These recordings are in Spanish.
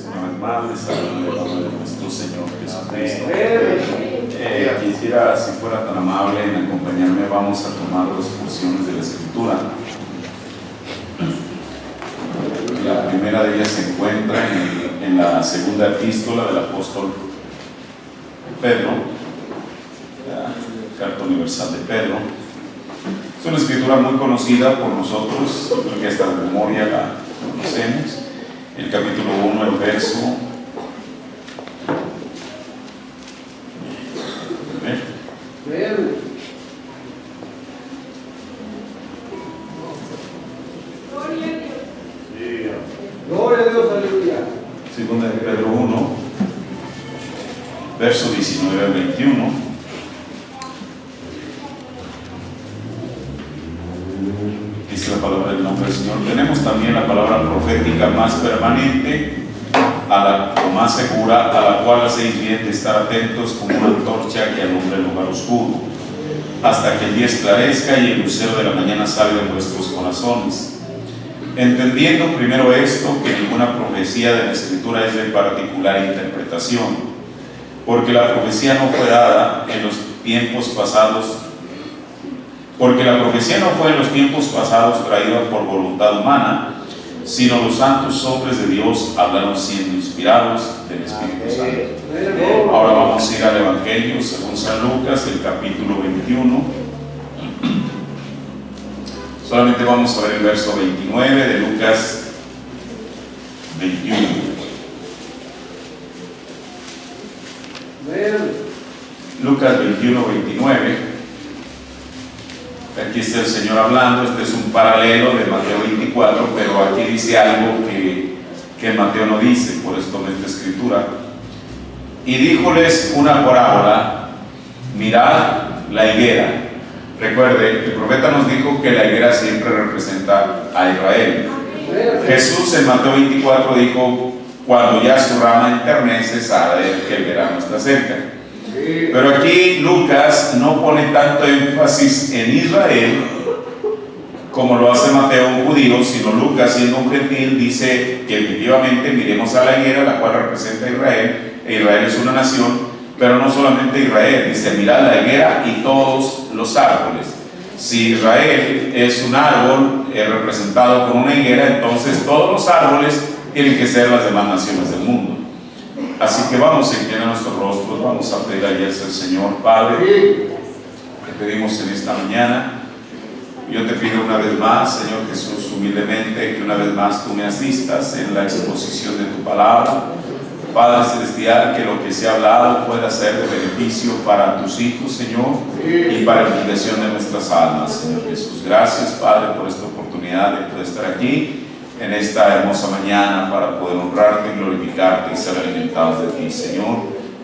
ustedes una vez más. Les saludo en el nombre de nuestro Señor Jesucristo. Quisiera, si fuera tan amable, en acompañarme. Vamos a tomar dos porciones de la Escritura. La primera de ellas se encuentra en la segunda epístola del apóstol Pedro, la Carta Universal de Pedro. Es una escritura muy conocida por nosotros, creo que hasta de memoria la conocemos. El capítulo 1, el verso. Gloria a Dios, aleluya. Segunda de Pedro 1, verso 19 al 21. Dice la palabra del nombre del Señor. Tenemos también la palabra profética más permanente, o más segura, a la cual hacéis bien de estar atentos como una antorcha que alumbra el lugar oscuro, hasta que el día esclarezca y el lucero de la mañana salga en vuestros corazones. Entendiendo primero esto, que ninguna profecía de la Escritura es de particular interpretación, porque la profecía no fue dada en los tiempos pasados, traída por voluntad humana, sino los santos hombres de Dios hablaron siendo inspirados del Espíritu Santo. Ahora vamos a ir al Evangelio según San Lucas, el capítulo 21. Solamente vamos a ver el verso 29 de Lucas 21. Lucas 21, 29. Aquí está el Señor hablando. Este es un paralelo de Mateo 24, pero aquí dice algo que Mateo no dice, por esto en esta escritura. Y díjoles una parábola: mirad la higuera. Recuerde, el profeta nos dijo que la higuera siempre representa a Israel. Jesús en Mateo 24 dijo: cuando ya su rama enternece, sabe que el verano está cerca. Pero aquí Lucas no pone tanto énfasis en Israel como lo hace Mateo, un judío, sino Lucas, siendo un gentil, dice que efectivamente miremos a la higuera, la cual representa a Israel. Israel es una nación, pero no solamente Israel, dice mirad la higuera y todos los árboles. Si Israel es un árbol representado con una higuera, entonces todos los árboles tienen que ser las demás naciones del mundo. Así que vamos a inclinar nuestros rostros, vamos a pedir a Dios al Señor. Padre, te pedimos en esta mañana, yo te pido una vez más, Señor Jesús, humildemente, que una vez más tú me asistas en la exposición de tu palabra. Padre Celestial, que lo que se ha hablado pueda ser de beneficio para tus hijos, Señor, y para la edificación de nuestras almas, Señor Jesús. Gracias, Padre, por esta oportunidad de poder estar aquí en esta hermosa mañana para poder honrarte, glorificarte y ser alimentados de ti, Señor.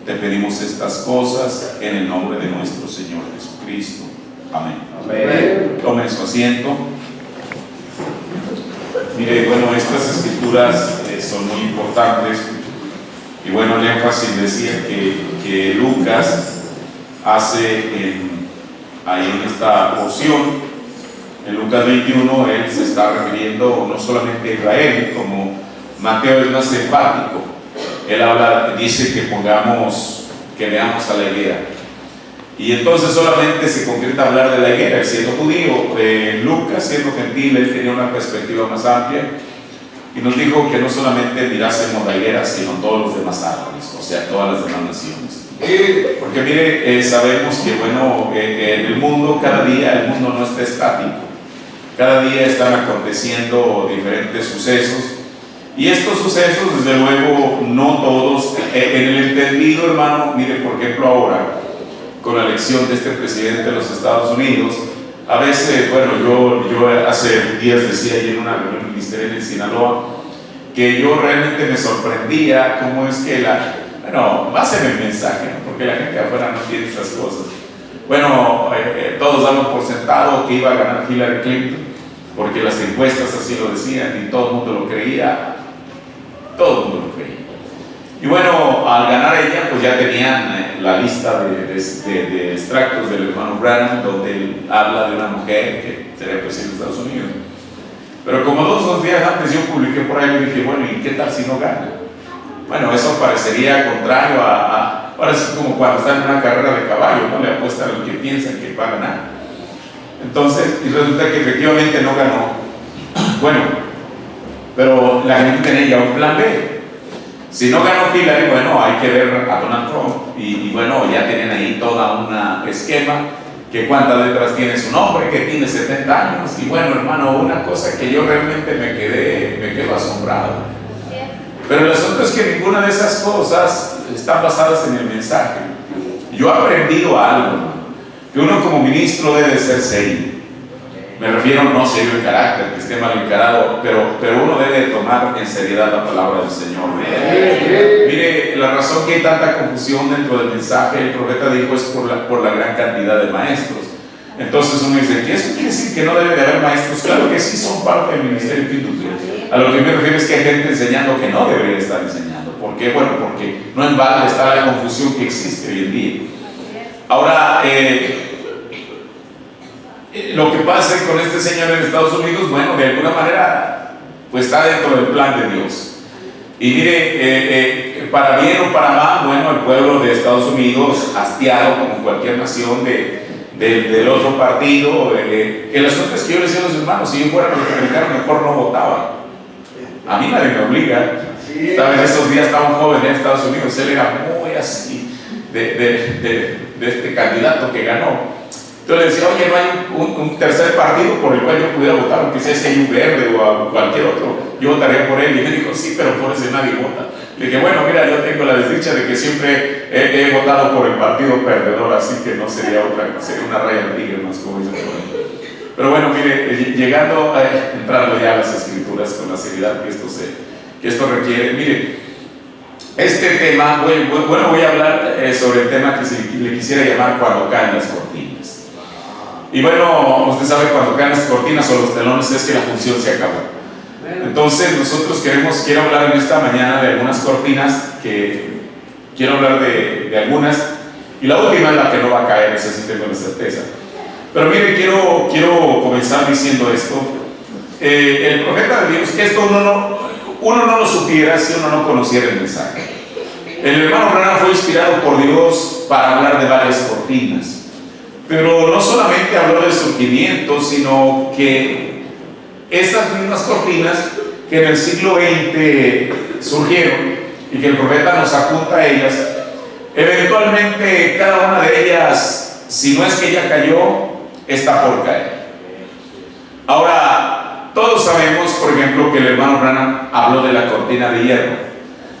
Te pedimos estas cosas en el nombre de nuestro Señor Jesucristo. Amén. Amén. Tomen su asiento. Mire, bueno, estas escrituras son muy importantes. Y bueno, el énfasis decía que Lucas hace ahí en esta porción, en Lucas 21, él se está refiriendo no solamente a Israel, como Mateo es más enfático. Él dice que veamos a la higuera. Y entonces solamente se concreta hablar de la higuera, siendo judío. Lucas, siendo gentil, él tenía una perspectiva más amplia. Y nos dijo que no solamente mirásemos la higuera, sino todos los demás árboles, o sea, todas las demás naciones. Porque mire, sabemos que bueno, en el mundo, cada día el mundo no está estático. Cada día están aconteciendo diferentes sucesos. Y estos sucesos, desde luego, no todos, en el entendido, hermano, mire, por ejemplo, ahora, con la elección de este presidente de los Estados Unidos, a veces, bueno, yo hace días decía ahí en una reunión ministerial en Sinaloa, que yo realmente me sorprendía cómo es que pásenme el mensaje, ¿no? Porque la gente afuera no tiene esas cosas. Bueno, todos damos por sentado que iba a ganar Hillary Clinton, porque las encuestas así lo decían y todo el mundo lo creía. Todo el mundo lo creía. Y bueno, al ganar ella, pues ya tenían la lista de extractos del hermano Branham, donde él habla de una mujer que sería presidente de Estados Unidos. Pero como dos días antes yo publiqué por ahí y dije, bueno, ¿y qué tal si no gana? Bueno, eso parecería contrario ahora sí como cuando están en una carrera de caballo, ¿no? Le apuestan al que piensan que va a ganar. Entonces, y resulta que efectivamente no ganó. Bueno, pero la gente tenía ya un plan B. Si no ganó Hillary, bueno, hay que ver a Donald Trump. Y bueno, ya tienen ahí toda una esquema, que cuántas letras tiene su nombre, que tiene 70 años. Y bueno, hermano, una cosa que yo realmente me quedo asombrado. Pero el asunto es que ninguna de esas cosas están basadas en el mensaje. Yo he aprendido algo, que uno como ministro debe ser serio. Me refiero no serio en carácter, que esté mal encarado, pero uno debe tomar en seriedad la palabra del Señor. Mire, la razón que hay tanta confusión dentro del mensaje, el profeta dijo, es por la gran cantidad de maestros. Entonces uno dice, ¿qué eso quiere decir que no debe de haber maestros? Claro que sí, son parte del ministerio que induce. A lo que me refiero es que hay gente enseñando que no debería estar enseñando. ¿Por qué? Bueno, porque no en balde está la confusión que existe hoy en día. Ahora, lo que pasa con este señor en Estados Unidos, bueno, de alguna manera, pues está dentro del plan de Dios. Y mire, para bien o para mal, bueno, el pueblo de Estados Unidos, hastiado como cualquier nación del otro partido, el asunto es que yo les decía a los hermanos, si yo fuera republicano, mejor no votaba. A mí nadie me obliga. ¿Saben? Esos días estaba un joven en Estados Unidos, él era muy así de este candidato que ganó. Entonces le decía, oye, no hay un tercer partido por el cual yo pudiera votar, aunque sea si hay un verde o a cualquier otro, yo votaría por él. Y me dijo, sí, pero por ese nadie vota. Le dije, bueno, mira, yo tengo la desdicha de que siempre he votado por el partido perdedor, así que no sería sería una raya de tigre más, como dicen por ahí. Pero bueno, mire, entrando ya a las escrituras con la seriedad que esto requiere, mire, este tema, voy a hablar sobre el tema que le quisiera llamar cuando caen las cortinas. Y bueno, usted sabe, cuando caen las cortinas o los telones es que la función se acabó. Entonces nosotros quiero hablar en esta mañana de algunas cortinas, quiero hablar de algunas, y la última es la que no va a caer, esa sí tengo la certeza. Pero mire, quiero comenzar diciendo esto. El profeta de Dios, esto uno no lo supiera si uno no conociera el mensaje. El hermano Branham fue inspirado por Dios para hablar de varias cortinas, pero no solamente habló del surgimiento, sino que esas mismas cortinas que en el siglo XX surgieron y que el profeta nos apunta a ellas, eventualmente cada una de ellas, si no es que ya cayó, está por caer. Ahora, todos sabemos, por ejemplo, que el hermano Branham habló de la cortina de hierro.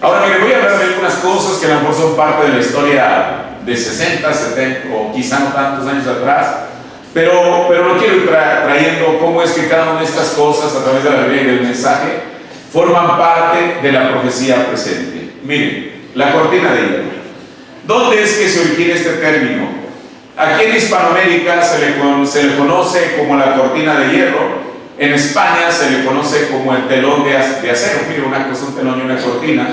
Ahora, mire, voy a hablar de algunas cosas que a lo mejor son parte de la historia de 60, 70 o quizá no tantos años atrás, pero lo quiero ir trayendo cómo es que cada una de estas cosas a través de la Biblia y del mensaje forman parte de la profecía presente. Miren, la cortina de hierro. ¿Dónde es que se origina este término? Aquí en Hispanoamérica se le conoce como la cortina de hierro. En España se le conoce como el telón de acero. Mire, una cosa, un telón y una cortina.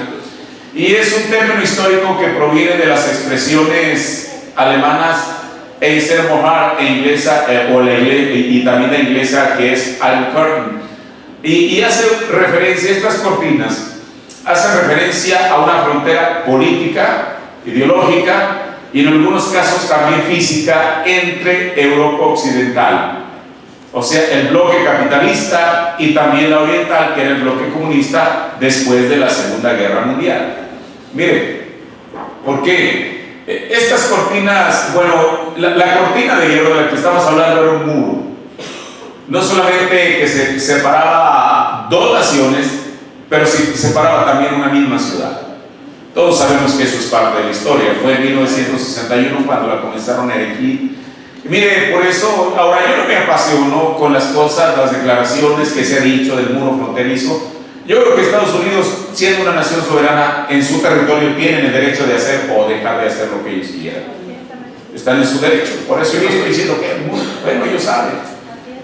Y es un término histórico que proviene de las expresiones alemanas Eisenhower e inglesa, y también la inglesa, que es Iron Curtain. Y hace referencia, estas cortinas hacen referencia a una frontera política, ideológica y en algunos casos también física entre Europa Occidental. O sea, el bloque capitalista y también la oriental, que era el bloque comunista después de la Segunda Guerra Mundial. Mire, ¿por qué? Estas cortinas, bueno, la cortina de hierro de la que estamos hablando era un muro. No solamente que se separaba dos naciones, pero se separaba también una misma ciudad. Todos sabemos que eso es parte de la historia. Fue en 1961 cuando la comenzaron a erigir. Y mire, por eso, ahora yo no me apasiono con las cosas, las declaraciones que se ha dicho del muro fronterizo. Yo creo que Estados Unidos, siendo una nación soberana, en su territorio tienen el derecho de hacer o dejar de hacer lo que ellos quieran. Están en su derecho. Por eso yo no estoy diciendo que el muro, bueno, ellos saben,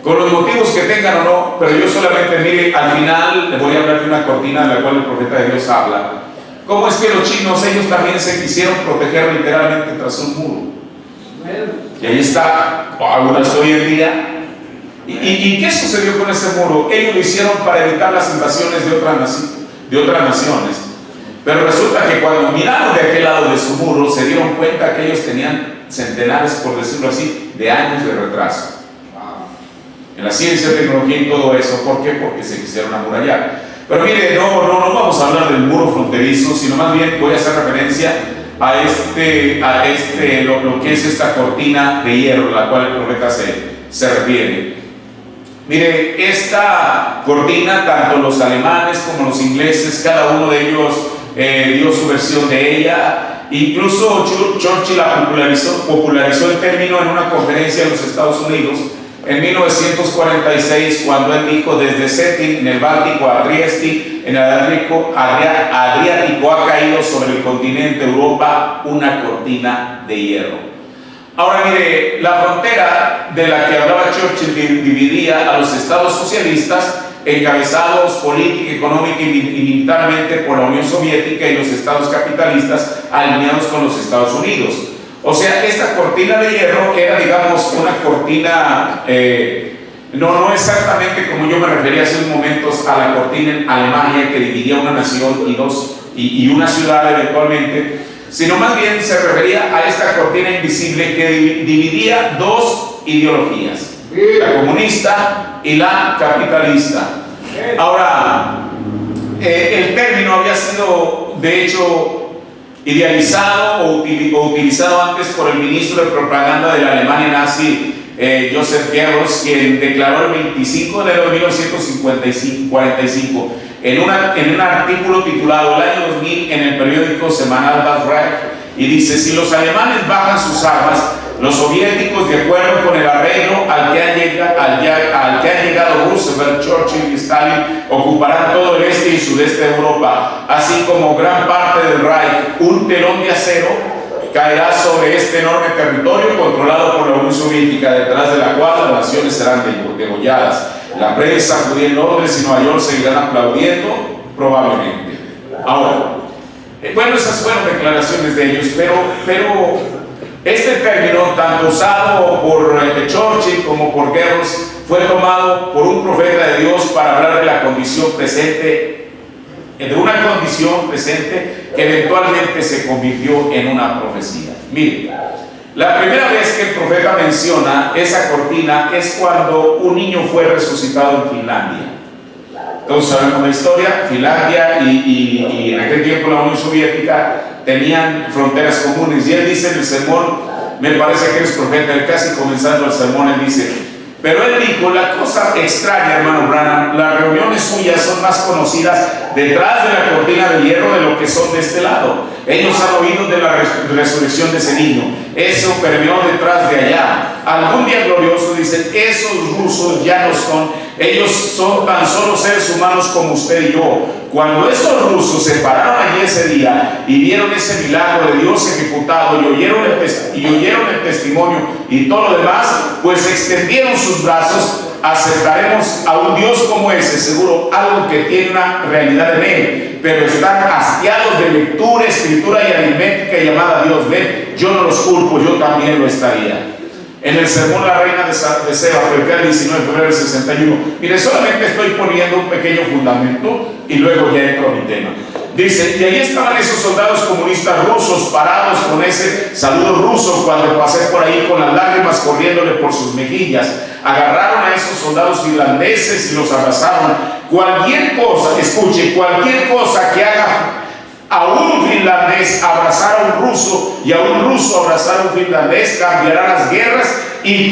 con los motivos que tengan o no, pero yo solamente, mire, al final le voy a hablar de una cortina de la cual el profeta de Dios habla. ¿Cómo es que los chinos, ellos también se quisieron proteger literalmente tras un muro? Y ahí está, ahora hoy en día. ¿Y qué sucedió con ese muro? Ellos lo hicieron para evitar las invasiones de otras naciones. Pero resulta que cuando miraron de aquel lado de su muro, se dieron cuenta que ellos tenían centenares, por decirlo así, de años de retraso en la ciencia, tecnología y todo eso. ¿Por qué? Porque se quisieron amurallar. Pero mire, no vamos a hablar del muro fronterizo, sino más bien voy a hacer referencia a lo que es esta cortina de hierro, a la cual el profeta se refiere. Mire, esta cortina, tanto los alemanes como los ingleses, cada uno de ellos dio su versión de ella. Incluso Churchill la popularizó el término en una conferencia en los Estados Unidos en 1946, cuando él dijo: desde Cetin en el Báltico a Trieste en el Adriático ha caído sobre el continente Europa una cortina de hierro. Ahora mire, la frontera de la que hablaba Churchill dividía a los estados socialistas, encabezados política, económica y militarmente por la Unión Soviética, y los estados capitalistas alineados con los Estados Unidos. O sea, esta cortina de hierro era, digamos, una cortina, no exactamente como yo me refería hace unos momentos a la cortina en Alemania, que dividía una nación y una ciudad eventualmente, sino más bien se refería a esta cortina invisible que dividía dos ideologías, la comunista y la capitalista. Ahora, el término había sido, de hecho, idealizado o utilizado antes por el ministro de propaganda de la Alemania nazi, Joseph Goebbels, quien declaró el 25 de enero de 1945 en un artículo titulado El año 2000 en el periódico semanal Das Reich, y dice: si los alemanes bajan sus armas, los soviéticos, de acuerdo con el arreglo al que han llegado Roosevelt, Churchill y Stalin, ocuparán todo el este y sudeste de Europa, así como gran parte del Reich. Un telón de acero caerá sobre este enorme territorio controlado por la Unión Soviética, detrás de la cual las naciones serán degolladas. La prensa judía en Londres y Nueva York seguirán aplaudiendo, probablemente. Ahora, bueno, esas fueron declaraciones de ellos, pero este término, tanto usado por Churchill como por Goebbels, fue tomado por un profeta de Dios para hablar de la condición presente, de una condición presente que eventualmente se convirtió en una profecía. Miren, la primera vez que el profeta menciona esa cortina es cuando un niño fue resucitado en Finlandia. Todos sabemos la historia. Finlandia y en aquel tiempo la Unión Soviética tenían fronteras comunes, y él dice en el sermón, me parece que eres profeta, él casi comenzando el sermón, él dice: pero él dijo, la cosa extraña, hermano Branham, las reuniones suyas son más conocidas detrás de la cortina de hierro de lo que son de este lado. Ellos han oído de la resurrección de ese niño, eso permeó detrás de allá. Algún día glorioso, dicen, esos rusos ya no son, ellos son tan solo seres humanos como usted y yo. Cuando esos rusos se pararon allí ese día y vieron ese milagro de Dios ejecutado y oyeron el testimonio y todo lo demás, pues extendieron sus brazos. Aceptaremos a un Dios como ese, seguro algo que tiene una realidad en él, pero están hastiados de lectura, escritura y aritmética llamada Dios. Ven, yo no los culpo, yo también lo estaría. En el sermón La Reina de Seba, el 19 de febrero del 61. Mire, solamente estoy poniendo un pequeño fundamento y luego ya entro a mi tema. Dice: y ahí estaban esos soldados comunistas rusos parados con ese saludo ruso cuando pasé por ahí con las lágrimas corriéndole por sus mejillas. Agarraron a esos soldados finlandeses y los abrazaron. Cualquier cosa, escuche, cualquier cosa que haga a un finlandés abrazar a un ruso y a un ruso abrazar a un finlandés cambiará las guerras y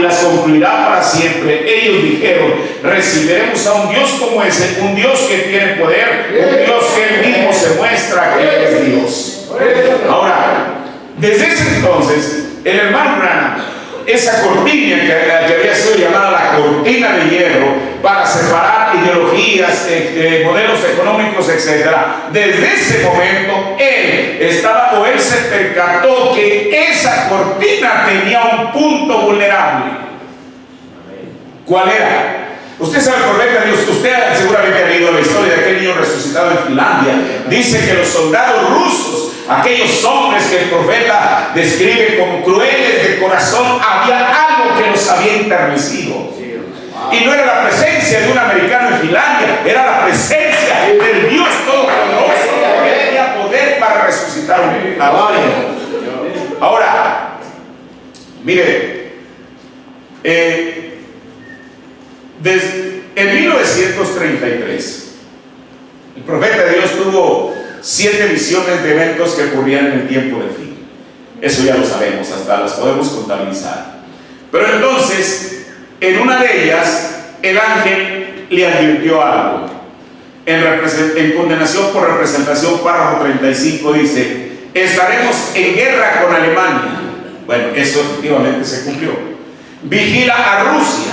las concluirá para siempre. Ellos dijeron: recibiremos a un Dios como ese, un Dios que tiene poder, un Dios que él mismo se muestra que él es Dios. Ahora, desde ese entonces, el hermano Branham, esa cortina que había sido llamada la cortina de hierro para separar ideologías, modelos económicos, etc. Desde ese momento él se percató que esa cortina tenía un punto vulnerable. ¿Cuál era? Usted sabe el profeta Dios, usted seguramente ha leído la historia de aquel niño resucitado en Finlandia. Dice que los soldados rusos, aquellos hombres que el profeta describe como crueles de corazón, había algo que los había enternecido. Y no era la presencia de un americano en Finlandia, era la presencia del Dios Todopoderoso. Mire, en 1933, el profeta de Dios tuvo 7 visiones de eventos que ocurrían en el tiempo del fin. Eso ya lo sabemos, hasta las podemos contabilizar. Pero entonces, en una de ellas, el ángel le advirtió algo. En condenación por representación, párrafo 35 dice: estaremos en guerra con Alemania. Bueno, eso efectivamente se cumplió. Vigila a Rusia.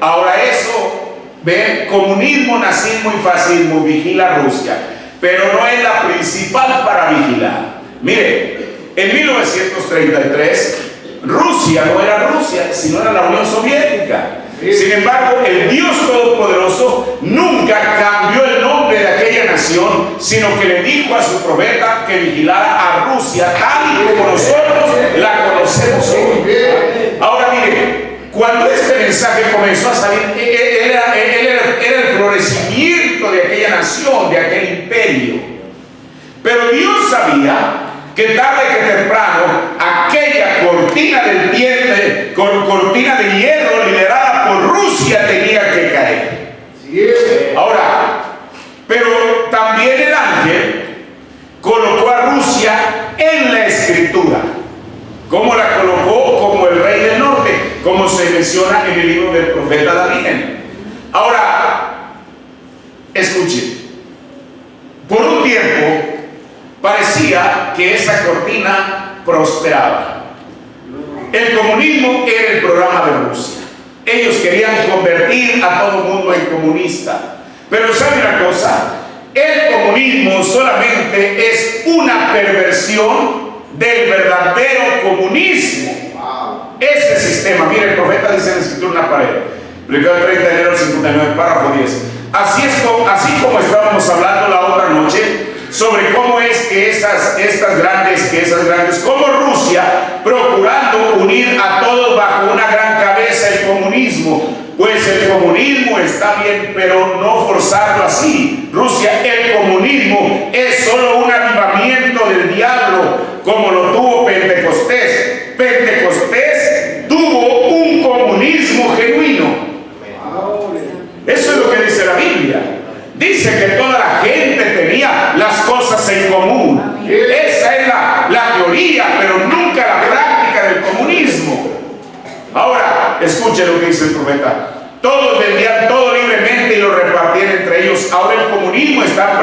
Ahora eso, ven, comunismo, nazismo y fascismo, vigila a Rusia, pero no es la principal para vigilar. Mire, en 1933, Rusia no era Rusia, sino era la Unión Soviética. Sin embargo, el Dios Todopoderoso nunca cambió el nombre de aquella nación, sino que le dijo a su profeta que vigilara a Rusia tal y como nosotros la conocemos hoy. Ahora mire, cuando este mensaje comenzó a salir, era el florecimiento de aquella nación, de aquel imperio. Pero Dios sabía que tarde que temprano aquella cortina del cortina de hierro liderada por Rusia tenía que caer. Ahora, pero también el ángel colocó a Rusia en la escritura. ¿Cómo la colocó? Como el rey del norte, como se menciona en el libro del profeta Daniel. Ahora, escuchen, por un tiempo parecía que esa cortina prosperaba. El comunismo era el programa de Rusia. Ellos querían convertir a todo el mundo en comunista. Pero ¿sabe una cosa? El comunismo solamente es una perversión del verdadero comunismo. Ese sistema, mire, el profeta dice en la escritura una pared, publicado el 30 de enero del 59, párrafo 10. Así como estábamos hablando la otra noche sobre cómo es que esas grandes, como Rusia, procurando unir a todos bajo una gran cabeza el comunismo. Pues el comunismo está bien, pero no forzarlo así. Rusia, el comunismo es solo un avivamiento del diablo, como lo tuvo Pentecostés. Pentecostés tuvo un comunismo genuino. Eso es lo que dice la Biblia. Dice que toda la gente tenía las cosas en común. Esa es la teoría, pero nunca la práctica del comunismo. Ahora, escuche lo que dice el profeta. Todos vendían todo libremente y lo repartían entre ellos. Ahora el comunismo está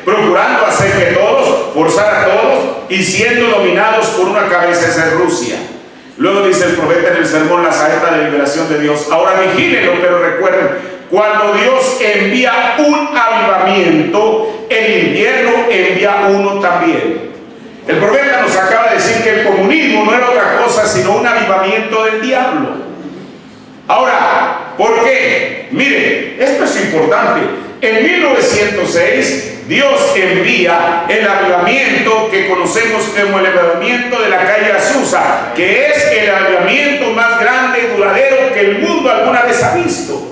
procurando hacer que todos, forzar a todos, y siendo dominados por una cabeza, esa es Rusia. Luego dice el profeta en el sermón, la saeta de liberación de Dios. Ahora vigílenlo, pero recuerden, cuando Dios envía un avivamiento, el invierno envía uno también. El profeta nos acaba de decir que el comunismo no era otra cosa sino un avivamiento del diablo. Ahora, ¿por qué? Mire, esto es importante. En 1906, Dios envía el avivamiento que conocemos como el avivamiento de la calle Azusa, que es el avivamiento más grande y duradero que el mundo alguna vez ha visto.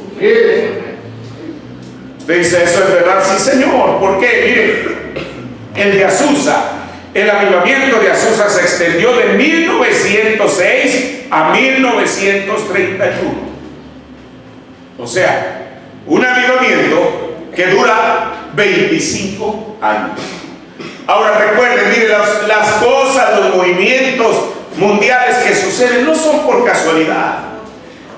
Usted dice, ¿eso es verdad? Sí, señor. ¿Por qué? Mire, el de Azusa, el avivamiento de Azusa se extendió de 1906 a 1931. O sea, un avivamiento que dura 25 años. Ahora recuerden, mire, las cosas, los movimientos mundiales que suceden no son por casualidad.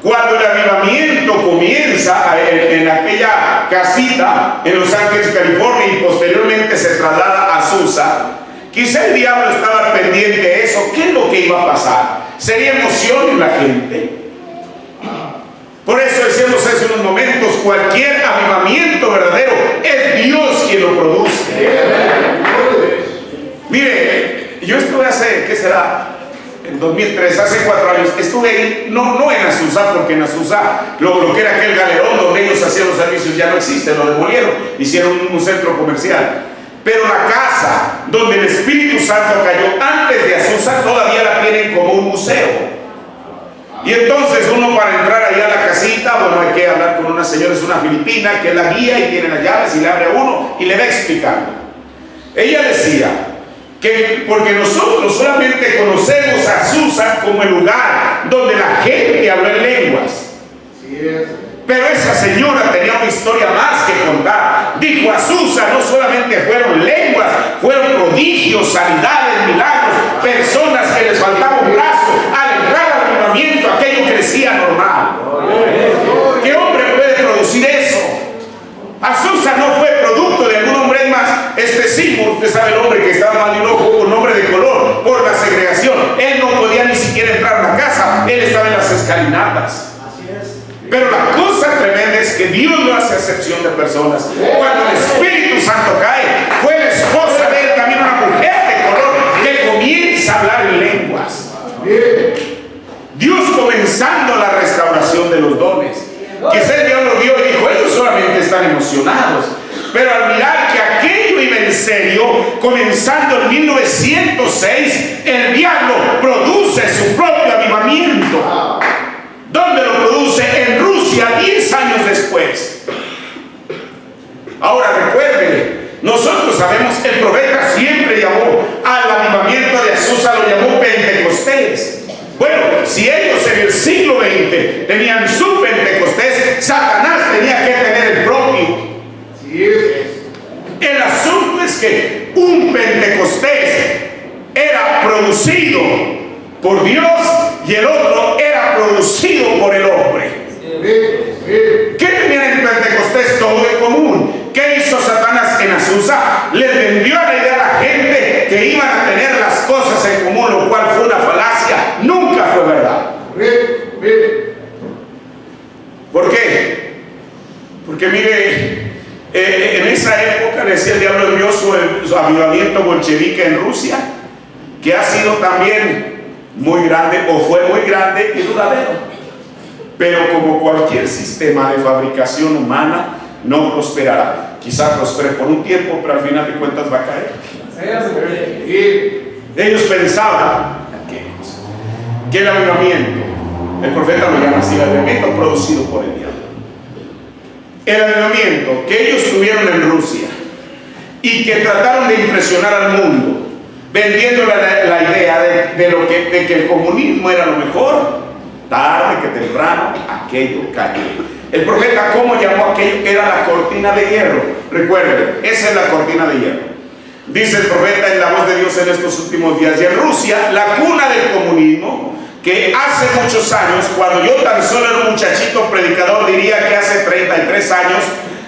Cuando el avivamiento comienza en aquella casita en Los Ángeles, California, y posteriormente se traslada a Azusa, quizá el diablo estaba pendiente de eso. ¿Qué es lo que iba a pasar? ¿Sería emoción en la gente? Por eso decíamos hace unos momentos, cualquier avivamiento verdadero es Dios quien lo produce. Mire, yo estuve hace, ¿qué será? En 2003, hace 4 años, estuve ahí, no en Azusa, porque en Azusa lo que era aquel galerón donde ellos hacían los servicios ya no existe, lo demolieron, hicieron un centro comercial. Pero la casa donde el Espíritu Santo cayó antes de Azusa todavía la tienen como un museo. Y entonces uno, para entrar allá a la casita, bueno, hay que hablar con una señora, es una filipina, que es la guía y tiene las llaves y le abre a uno y le va explicando. Ella decía porque nosotros solamente conocemos a Susa como el lugar donde la gente habló en lenguas. Pero esa señora tenía una historia más que contar. Dijo: a Susa no solamente fueron lenguas, fueron prodigios, sanidades, milagros, personas que les faltaba un brazo. Al entrar al avivamiento, aquello crecía normal. ¿Qué hombre puede producir eso? Azusa no fue producto de algún hombre más específico. Usted sabe, el hombre que estaba mal de un ojo, un hombre de color, por la segregación. Él no podía ni siquiera entrar a la casa, él estaba en las escalinatas. Pero la cosa tremenda es que Dios no hace excepción de personas. Cuando el Espíritu Santo cae, fue la esposa de él, también una mujer de color, que comienza a hablar en lenguas. Dios comenzando la restauración de los dones. Quizá el diablo vio y dijo: ellos solamente están emocionados. Pero al mirar que aquello iba en serio, comenzando en 1906, el diablo produce su propio avivamiento. ¿Dónde lo produce? En Rusia, 10 años después. Ahora recuerde, nosotros sabemos, el profeta siempre llamó al avivamiento de Azusa, lo llamó Pentecostés. Bueno, si ellos en el siglo XX tenían su Pentecostés, Satanás tenía que tener el propio. El asunto es que un Pentecostés era producido por Dios y el otro era producido por el hombre. ¿Qué tenían en Pentecostés todo en común? ¿Qué hizo Satanás en Azusa? Les vendió la idea a la gente que iban a tener las cosas en común, lo cual fue una falacia, nunca fue verdad. ¿Por qué? Porque mire, en esa época, decía el diablo, envió su avivamiento bolchevique en Rusia, que ha sido también muy grande, o fue muy grande y duradero. Pero como cualquier sistema de fabricación humana, no prosperará. Quizá prospere por un tiempo, pero al final de cuentas va a caer. Ellos pensaban que el avivamiento, el profeta lo llama así, el avivamiento producido por el diablo, el avivamiento que ellos tuvieron en Rusia y que trataron de impresionar al mundo, vendiendo la idea de que el comunismo era lo mejor, tarde que temprano aquello cayó. El profeta, ¿cómo llamó aquello? Era la cortina de hierro. Recuerden, esa es la cortina de hierro. Dice el profeta en la voz de Dios en estos últimos días: y en Rusia, la cuna del comunismo, que hace muchos años, cuando yo tan solo era un muchachito predicador, diría que hace 33 años,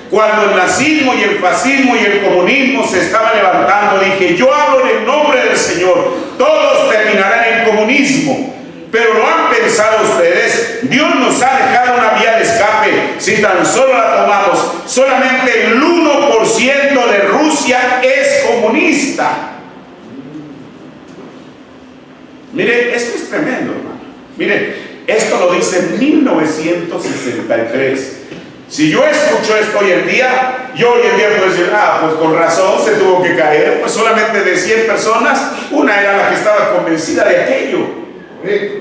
cuando el nazismo y el fascismo y el comunismo se estaban levantando, dije: yo hablo en el nombre del Señor, todos terminarán en comunismo. Pero lo han pensado ustedes, Dios nos ha dejado una vía de escape, si tan solo la tomamos. Solamente el 1% de Rusia es comunista. Mire, esto es tremendo, hermano. Mire, esto lo dice en 1963. Si yo escucho esto hoy en día, yo hoy en día puedo decir: pues con razón se tuvo que caer. Pues solamente de 100 personas, una era la que estaba convencida de aquello.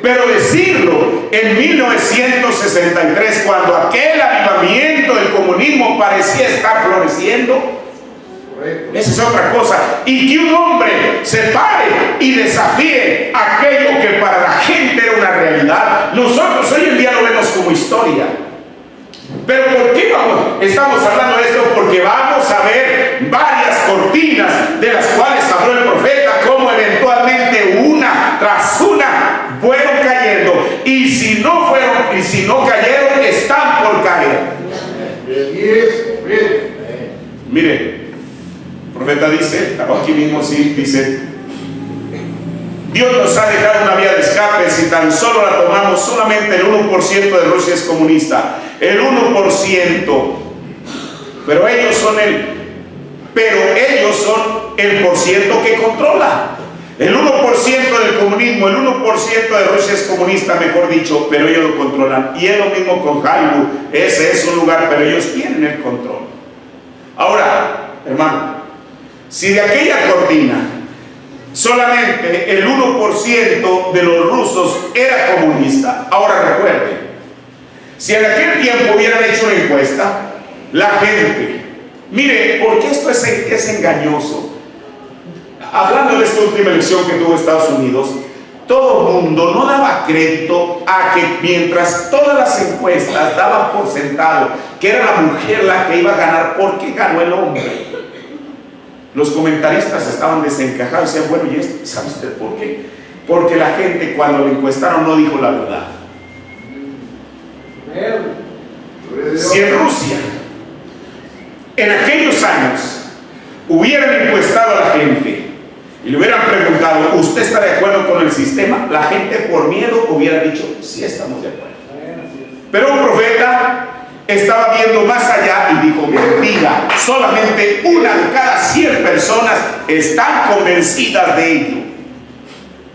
Pero decirlo en 1963, cuando aquel avivamiento del comunismo parecía estar floreciendo, esa es otra cosa. Y que un hombre se pare y desafíe aquello que para la gente era una realidad. Nosotros hoy en día lo vemos como historia. Pero ¿por qué estamos hablando de esto? Porque vamos a ver varias cortinas de las cuales habló el profeta, como eventualmente una tras una fueron cayendo, y si no cayeron, están por caer. Mire, el profeta dice, aquí mismo sí, dice: Dios nos ha dejado una vía de escape, si tan solo la tomamos. Solamente el 1% de Rusia es comunista, el 1%, pero ellos son el por ciento que controla. El 1% del comunismo, el 1% de Rusia es comunista, mejor dicho, pero ellos lo controlan. Y es lo mismo con Hollywood, ese es un lugar, pero ellos tienen el control. Ahora, hermano, si de aquella cortina solamente el 1% de los rusos era comunista, ahora recuerden, si en aquel tiempo hubieran hecho una encuesta, la gente, mire, porque esto es engañoso. hablando de esta última elección que tuvo Estados Unidos, todo el mundo no daba crédito a que mientras todas las encuestas daban por sentado que era la mujer la que iba a ganar, ¿por qué ganó el hombre? Los comentaristas estaban desencajados y decían, bueno, ¿y esto? ¿Sabe usted por qué? Porque la gente cuando le encuestaron no dijo la verdad. Si en Rusia, en aquellos años, hubieran encuestado a la gente y le hubieran preguntado, ¿usted está de acuerdo con el sistema? La gente por miedo hubiera dicho, sí, estamos de acuerdo. Pero un profeta estaba viendo más allá y dijo, mentira, solamente una de cada 100 personas están convencidas de ello.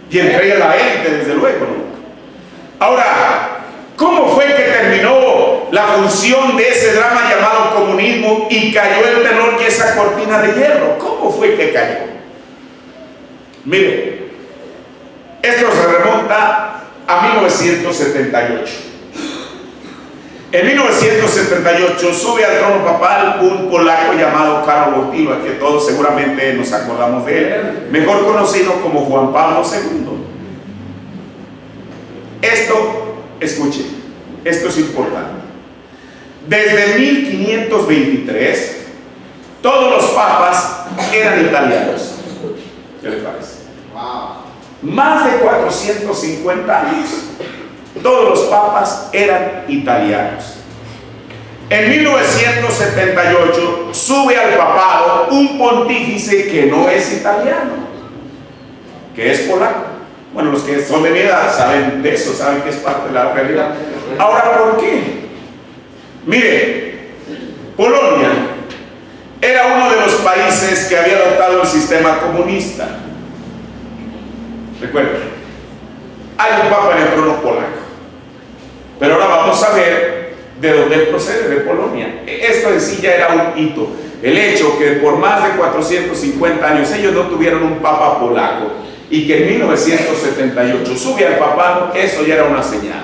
Y entre ellas la gente, desde luego, ¿no? Ahora, ¿cómo fue que terminó la función de ese drama llamado comunismo y cayó el telón y esa cortina de hierro? ¿Cómo fue que cayó? Mire, esto se remonta a 1978. En 1978 sube al trono papal un polaco llamado Karol Wojtyła, que todos seguramente nos acordamos de él, mejor conocido como Juan Pablo II. Esto, escuche, esto es importante. Desde 1523, todos los papas eran italianos. ¿Qué le parece? Más de 450 años. Todos los papas eran italianos. En 1978 sube al papado un pontífice que no es italiano, que es polaco. Bueno, los que son de mi edad saben de eso, saben que es parte de la realidad. Ahora, ¿por qué? Mire, Polonia era uno de los países que había adoptado el sistema comunista. Recuerden, hay un papa en el trono polaco. Pero ahora vamos a ver de dónde procede, de Polonia. Esto en sí ya era un hito. El hecho que por más de 450 años ellos no tuvieron un papa polaco y que en 1978 sube al papado, eso ya era una señal.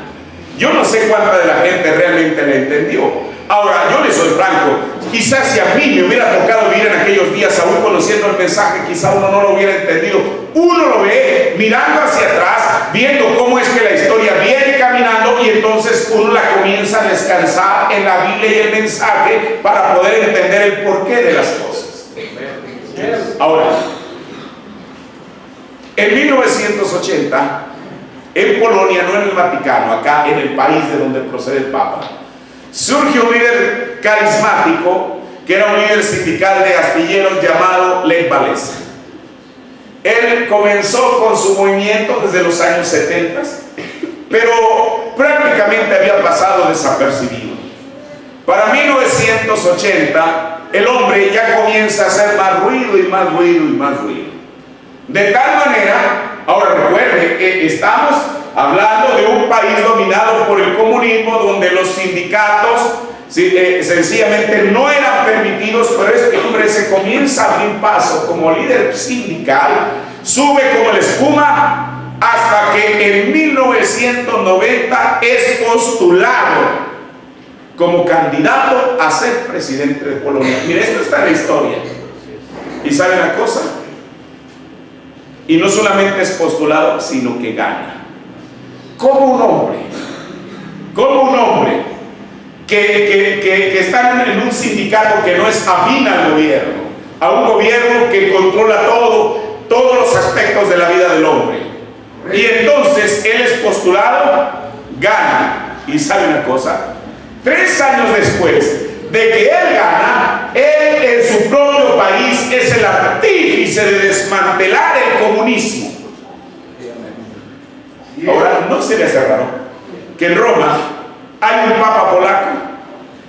Yo no sé cuánta de la gente realmente le entendió. Ahora, yo le soy franco, quizás si a mí me hubiera tocado vivir en aquellos días, aún conociendo el mensaje, quizá uno no lo hubiera entendido. Uno lo ve mirando hacia atrás, viendo cómo es que la historia viene caminando y entonces uno la comienza a descansar en la Biblia y el mensaje para poder entender el porqué de las cosas. Ahora, en 1980, en Polonia, no en el Vaticano, acá en el país de donde procede el Papa, surge un líder carismático que era un líder sindical de astilleros llamado Lech Walesa. Él comenzó con su movimiento desde los años 70, pero prácticamente había pasado desapercibido. Para 1980, el hombre ya comienza a hacer más ruido y más ruido y más ruido. De tal manera, ahora recuerde que estamos hablando de un país dominado por el comunismo, donde los sindicatos sencillamente no eran permitidos, pero este hombre se comienza a abrir paso como líder sindical, sube como la espuma, hasta que en 1990 es postulado como candidato a ser presidente de Polonia. Mire, esto está en la historia. ¿Y sabe una cosa? Y no solamente es postulado, sino que gana. Como un hombre que está en un sindicato que no es afín al gobierno, a un gobierno que controla todos los aspectos de la vida del hombre. Y entonces él es postulado, gana. Y sabe una cosa, 3 años después de que él gana, él en su propio país es el artífice de desmantelar el comunismo. Ahora, ¿no se le hace raro que en Roma hay un papa polaco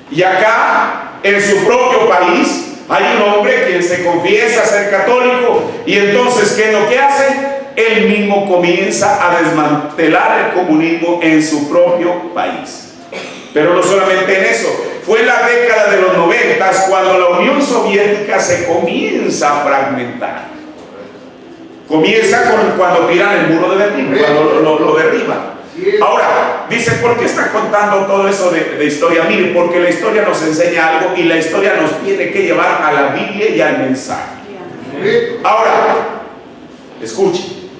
y acá en su propio país hay un hombre quien se confiesa ser católico, y entonces ¿qué es lo que hace? Él mismo comienza a desmantelar el comunismo en su propio país? Pero no solamente en eso, fue en la década de los 90 cuando la Unión Soviética se comienza a fragmentar. Comienza cuando tiran el muro de Berlín, cuando lo derriban. Ahora, dice, ¿por qué está contando todo eso de historia? Mire, porque la historia nos enseña algo y la historia nos tiene que llevar a la Biblia y al mensaje. Ahora, Escuchen,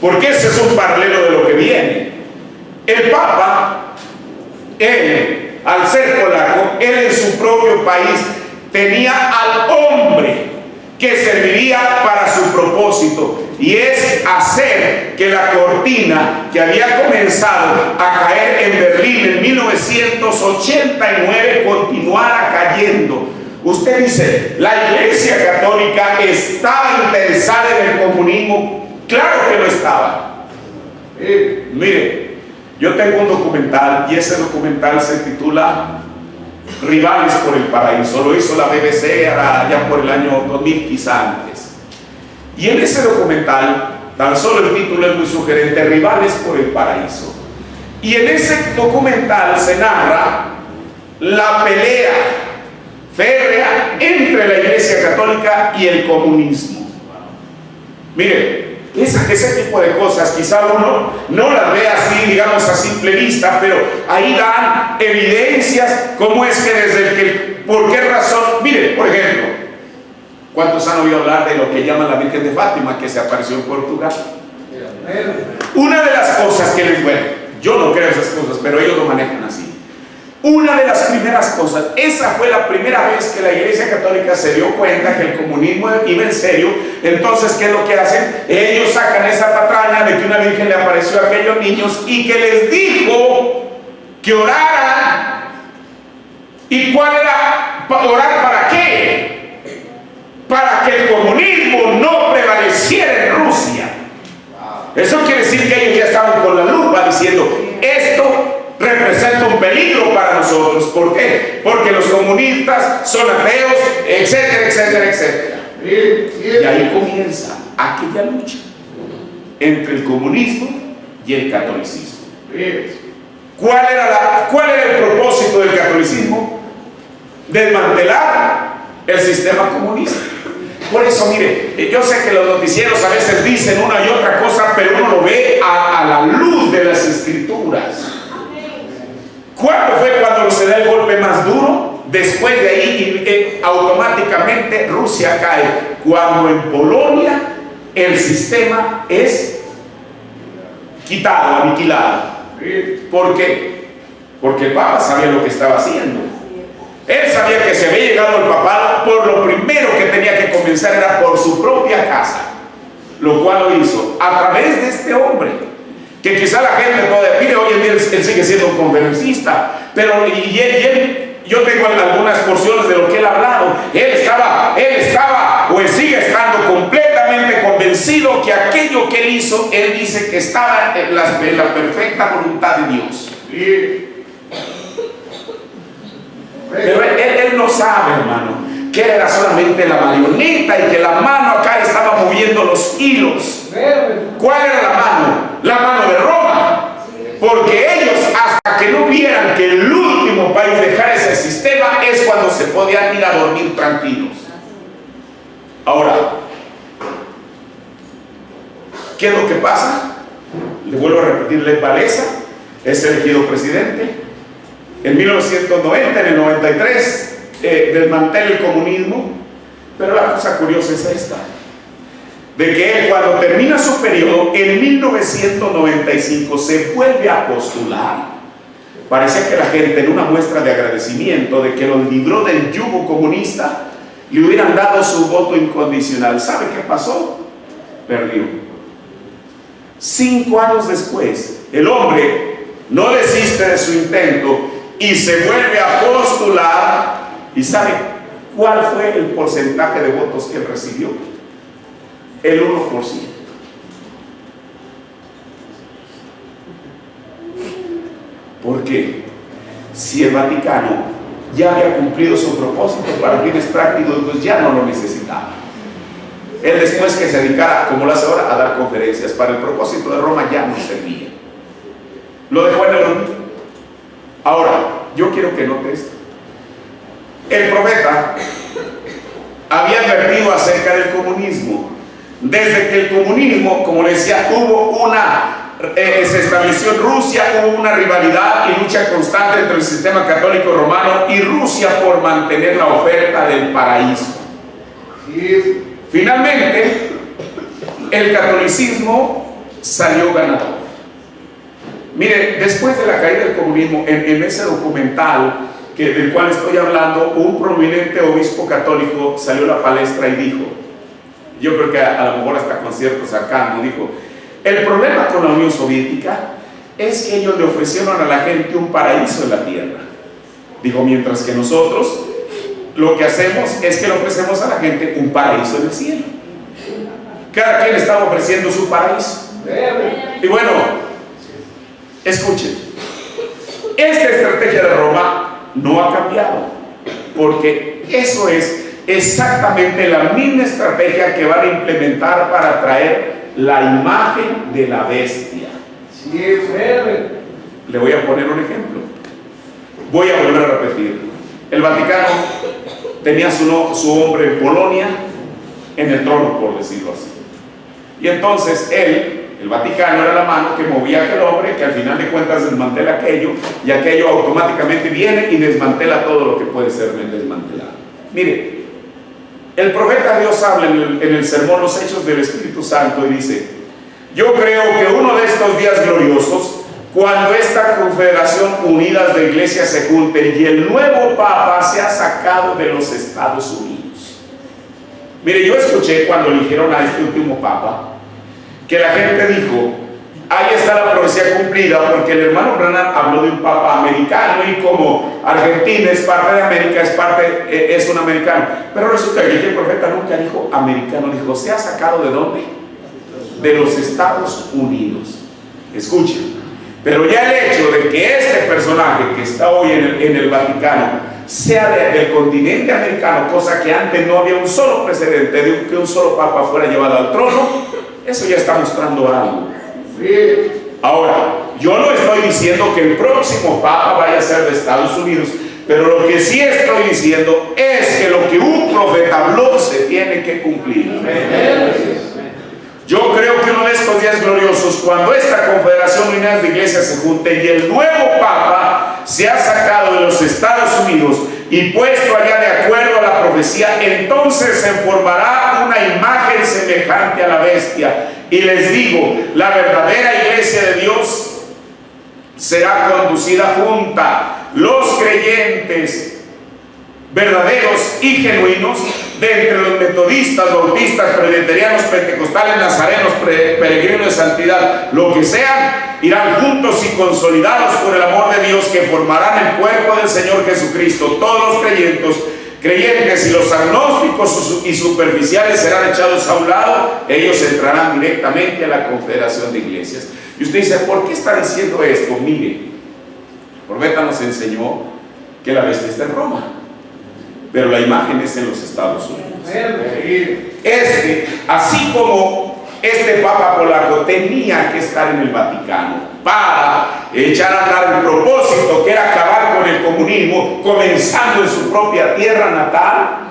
porque ese es un paralelo de lo que viene. El Papa, él, al ser polaco, él en su propio país tenía al hombre que serviría para su propósito, y es hacer que la cortina que había comenzado a caer en Berlín en 1989 continuara cayendo. Usted dice, ¿la Iglesia Católica estaba interesada en el comunismo? Claro que lo estaba. Mire, yo tengo un documental, y ese documental se titula Rivales por el Paraíso. Lo hizo la BBC ya por el año 2000, quizá antes. Y en ese documental, tan solo el título es muy sugerente, Rivales por el Paraíso. Y en ese documental se narra la pelea férrea entre la Iglesia Católica y el comunismo. Mire, ese tipo de cosas quizá uno no las ve así, digamos, a simple vista, pero ahí dan evidencias cómo es que por qué razón. Mire, por ejemplo, ¿cuántos han oído hablar de lo que llaman la Virgen de Fátima, que se apareció en Portugal? Una de las cosas que les, bueno, yo no creo esas cosas, pero ellos lo manejan así. Una de las primeras cosas, esa fue la primera vez que la Iglesia Católica se dio cuenta que el comunismo iba en serio. Entonces, ¿qué es lo que hacen? Ellos sacan esa patraña de que una virgen le apareció a aquellos niños y que les dijo que oraran. ¿Y cuál era? ¿Orar para qué? Para que el comunismo no prevaleciera en Rusia. Eso quiere decir que ellos ya estaban con la lupa diciendo, esto representa un peligro para nosotros. ¿Por qué? Porque los comunistas son ateos, etcétera, etcétera, etcétera. Y ahí comienza aquella lucha entre el comunismo y el catolicismo. ¿Cuál era el propósito del catolicismo? Desmantelar el sistema comunista. Por eso, mire, yo sé que los noticieros a veces dicen una y otra cosa, pero uno lo ve a la luz de las escrituras. ¿Cuándo fue cuando se da el golpe más duro? Después de ahí, automáticamente Rusia cae. Cuando en Polonia el sistema es quitado, aniquilado. ¿Por qué? Porque el Papa sabía lo que estaba haciendo. Él sabía que se había llegado al papado, por lo primero que tenía que comenzar era por su propia casa, lo cual lo hizo a través de este hombre, que quizá la gente puede, mire, hoy en día él sigue siendo un conferencista, pero yo tengo algunas porciones de lo que él ha hablado. Él estaba o él sigue estando completamente convencido que aquello que él hizo, él dice que estaba en la perfecta voluntad de Dios. Pero él no sabe, hermano, que era solamente la marioneta y que la mano acá estaba moviendo los hilos. ¿Cuál era la mano? La mano de Roma. Porque ellos, hasta que no vieran que el último país dejara ese sistema, es cuando se podían ir a dormir tranquilos. Ahora, ¿qué es lo que pasa? Le vuelvo a repetir, Lech Walesa es elegido presidente. En 1990, en el 93, desmantela el comunismo. Pero la cosa curiosa es esta, de que él, cuando termina su periodo, en 1995 se vuelve a postular. Parecía que la gente, en una muestra de agradecimiento de que los libró del yugo comunista, le hubieran dado su voto incondicional. ¿Sabe qué pasó? Perdió. 5 años después, el hombre no desiste de su intento y se vuelve a postular. ¿Y sabe cuál fue el porcentaje de votos que él recibió? El 1%. ¿Por qué? Si el Vaticano ya había cumplido su propósito para fines prácticos, pues ya no lo necesitaba. Él, después que se dedicara, como lo hace ahora, a dar conferencias para el propósito de Roma, ya no servía. Lo dejó en el olvido. Ahora, yo quiero que note esto. El profeta había advertido acerca del comunismo. Desde que el comunismo, como le decía, se estableció en Rusia, hubo una rivalidad y lucha constante entre el sistema católico romano y Rusia por mantener la oferta del paraíso. Finalmente, el catolicismo salió ganador. Mire, después de la caída del comunismo, en ese documental del cual estoy hablando, un prominente obispo católico salió a la palestra y dijo, yo creo que a lo mejor hasta con cierto sarcasmo, dijo, el problema con la Unión Soviética es que ellos le ofrecieron a la gente un paraíso en la tierra. Dijo, mientras que nosotros lo que hacemos es que le ofrecemos a la gente un paraíso en el cielo. Cada quien estaba ofreciendo su paraíso. Y bueno, escuchen, esta estrategia de Roma no ha cambiado, porque eso es exactamente la misma estrategia que van a implementar para traer la imagen de la bestia. Le voy a poner un ejemplo. Voy a volver a repetir. El Vaticano tenía su hombre en Polonia en el trono, por decirlo así. Y entonces el Vaticano era la mano que movía a aquel hombre, que al final de cuentas desmantela aquello, y aquello automáticamente viene y desmantela todo lo que puede ser desmantelado. Mire, el profeta Dios habla en el sermón Los Hechos del Espíritu Santo y dice, yo creo que uno de estos días gloriosos, cuando esta confederación unida de iglesias se junte y el nuevo Papa sea sacado de los Estados Unidos. Mire, yo escuché cuando eligieron a este último Papa, que la gente dijo, ahí está la profecía cumplida, porque el hermano Branham habló de un papa americano y como Argentina es parte de América, es un americano. Pero resulta que el profeta nunca dijo americano, dijo, ¿se ha sacado de dónde? De los Estados Unidos. Escuchen, pero ya el hecho de que este personaje que está hoy en el Vaticano sea del continente americano, cosa que antes no había un solo precedente de que un solo papa fuera llevado al trono, eso ya está mostrando algo. Ahora, yo no estoy diciendo que el próximo Papa vaya a ser de Estados Unidos, pero lo que sí estoy diciendo es que lo que un profeta habló se tiene que cumplir. Yo creo que uno de estos días gloriosos, cuando esta confederación unida de iglesias se junte y el nuevo Papa se ha sacado de los Estados Unidos y puesto allá de acuerdo a la profecía, entonces se formará una imagen semejante a la bestia. Y les digo, la verdadera iglesia de Dios será conducida junta. Los creyentes verdaderos y genuinos de entre los metodistas, bautistas, presbiterianos, pentecostales, nazarenos, peregrinos de santidad, lo que sean, irán juntos y consolidados por el amor de Dios, que formarán el cuerpo del Señor Jesucristo. Todos los creyentes y los agnósticos y superficiales serán echados a un lado. Ellos entrarán directamente a la confederación de iglesias. Y usted dice, ¿por qué está diciendo esto? Mire, el profeta nos enseñó que la bestia está en Roma, pero la imagen es en los Estados Unidos. Así como este Papa polaco tenía que estar en el Vaticano para echar a andar el propósito, que era acabar con el comunismo, comenzando en su propia tierra natal,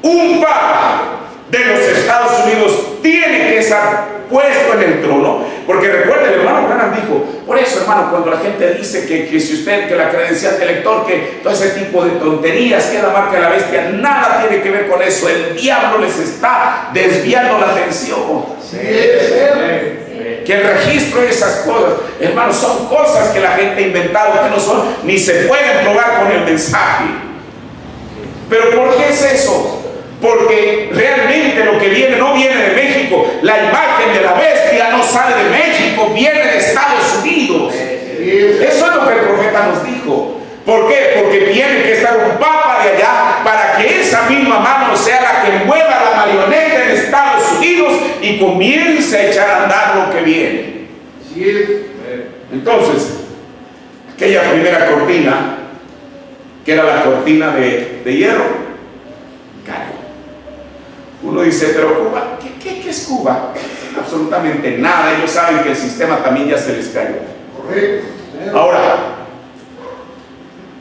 un Papa de los Estados Unidos tiene que estar puesto en el trono, porque recuerden, el hermano Branham dijo, por eso, hermano, cuando la gente dice que si usted, que la credencial de elector, que todo ese tipo de tonterías, que es la marca de la bestia, nada tiene que ver con eso. El diablo les está desviando la atención. Que el registro y esas cosas, hermanos, son cosas que la gente ha inventado, que no son, ni se pueden probar con el mensaje. Pero ¿por qué es eso? Porque realmente lo que viene no viene de México. La imagen de la bestia no sale de México, viene de Estados Unidos. Eso es lo que el profeta nos dijo. ¿Por qué? Porque tiene que estar un papa de allá para que esa misma mano sea la que mueva la marioneta en Estados Unidos y comience a echar a andar lo que viene. Entonces, aquella primera cortina, que era la cortina de hierro, cayó. Uno dice, pero Cuba, ¿qué es Cuba? Absolutamente nada. Ellos saben que el sistema también ya se les cayó. Ahora,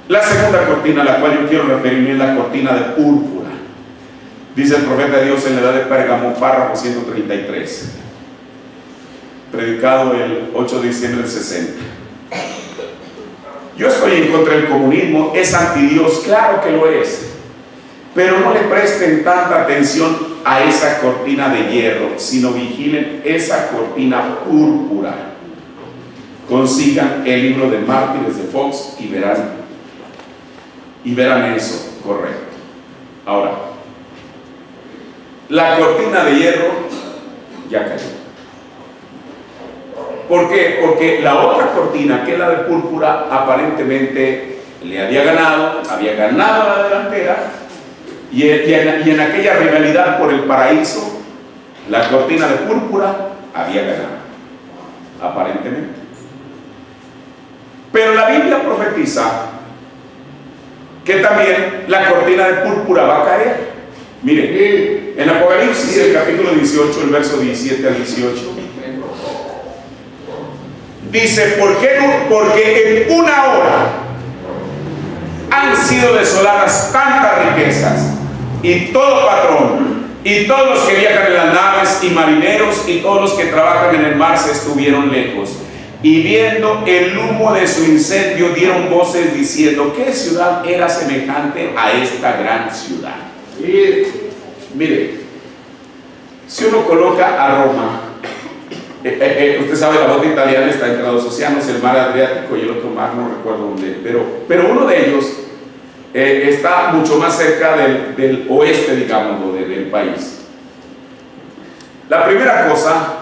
la segunda cortina a la cual yo quiero referirme es la cortina de púrpura. Dice el profeta de Dios en la edad de Pérgamo, párrafo 133, predicado el 8 de diciembre del 60. Yo estoy en contra del comunismo, es antidios, claro que lo es. Pero no le presten tanta atención a esa cortina de hierro, sino vigilen esa cortina púrpura. Consigan el libro de Mártires de Fox y verán eso, correcto. Ahora, la cortina de hierro ya cayó. ¿Por qué? Porque la otra cortina, que es la de púrpura, aparentemente le había ganado la delantera, y en aquella rivalidad por el paraíso, la cortina de púrpura había ganado, aparentemente. Pero la Biblia profetiza que también la cortina de púrpura va a caer. Miren, en Apocalipsis, el capítulo 18, el verso 17 al 18, dice: ¿por qué no? Porque en una hora han sido desoladas tantas riquezas, y todo patrón, y todos los que viajan en las naves, y marineros, y todos los que trabajan en el mar se estuvieron lejos, y viendo el humo de su incendio dieron voces diciendo: ¿qué ciudad era semejante a esta gran ciudad? Mire, si uno coloca a Roma, usted sabe, la bota italiana está entre los océanos, el mar Adriático y el otro mar, no recuerdo dónde, pero uno de ellos está mucho más cerca del oeste, digamos, del país. La primera cosa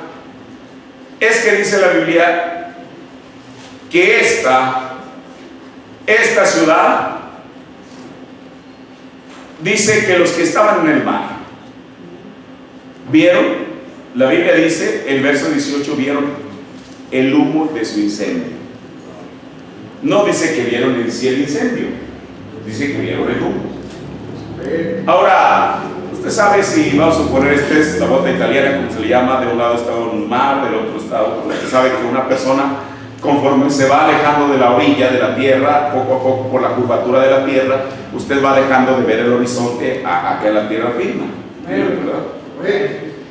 es que dice la Biblia que esta ciudad, dice que los que estaban en el mar vieron, la Biblia dice, el verso 18, vieron el humo de su incendio. No dice que vieron en sí el incendio, dice que vieron el humo. Ahora, usted sabe, si vamos a suponer, esta es la bota italiana, como se le llama, de un lado está un mar, del otro está otro. Usted sabe que una persona, conforme se va alejando de la orilla de la tierra, poco a poco por la curvatura de la tierra, usted va dejando de ver el horizonte a que la tierra firma, ¿verdad?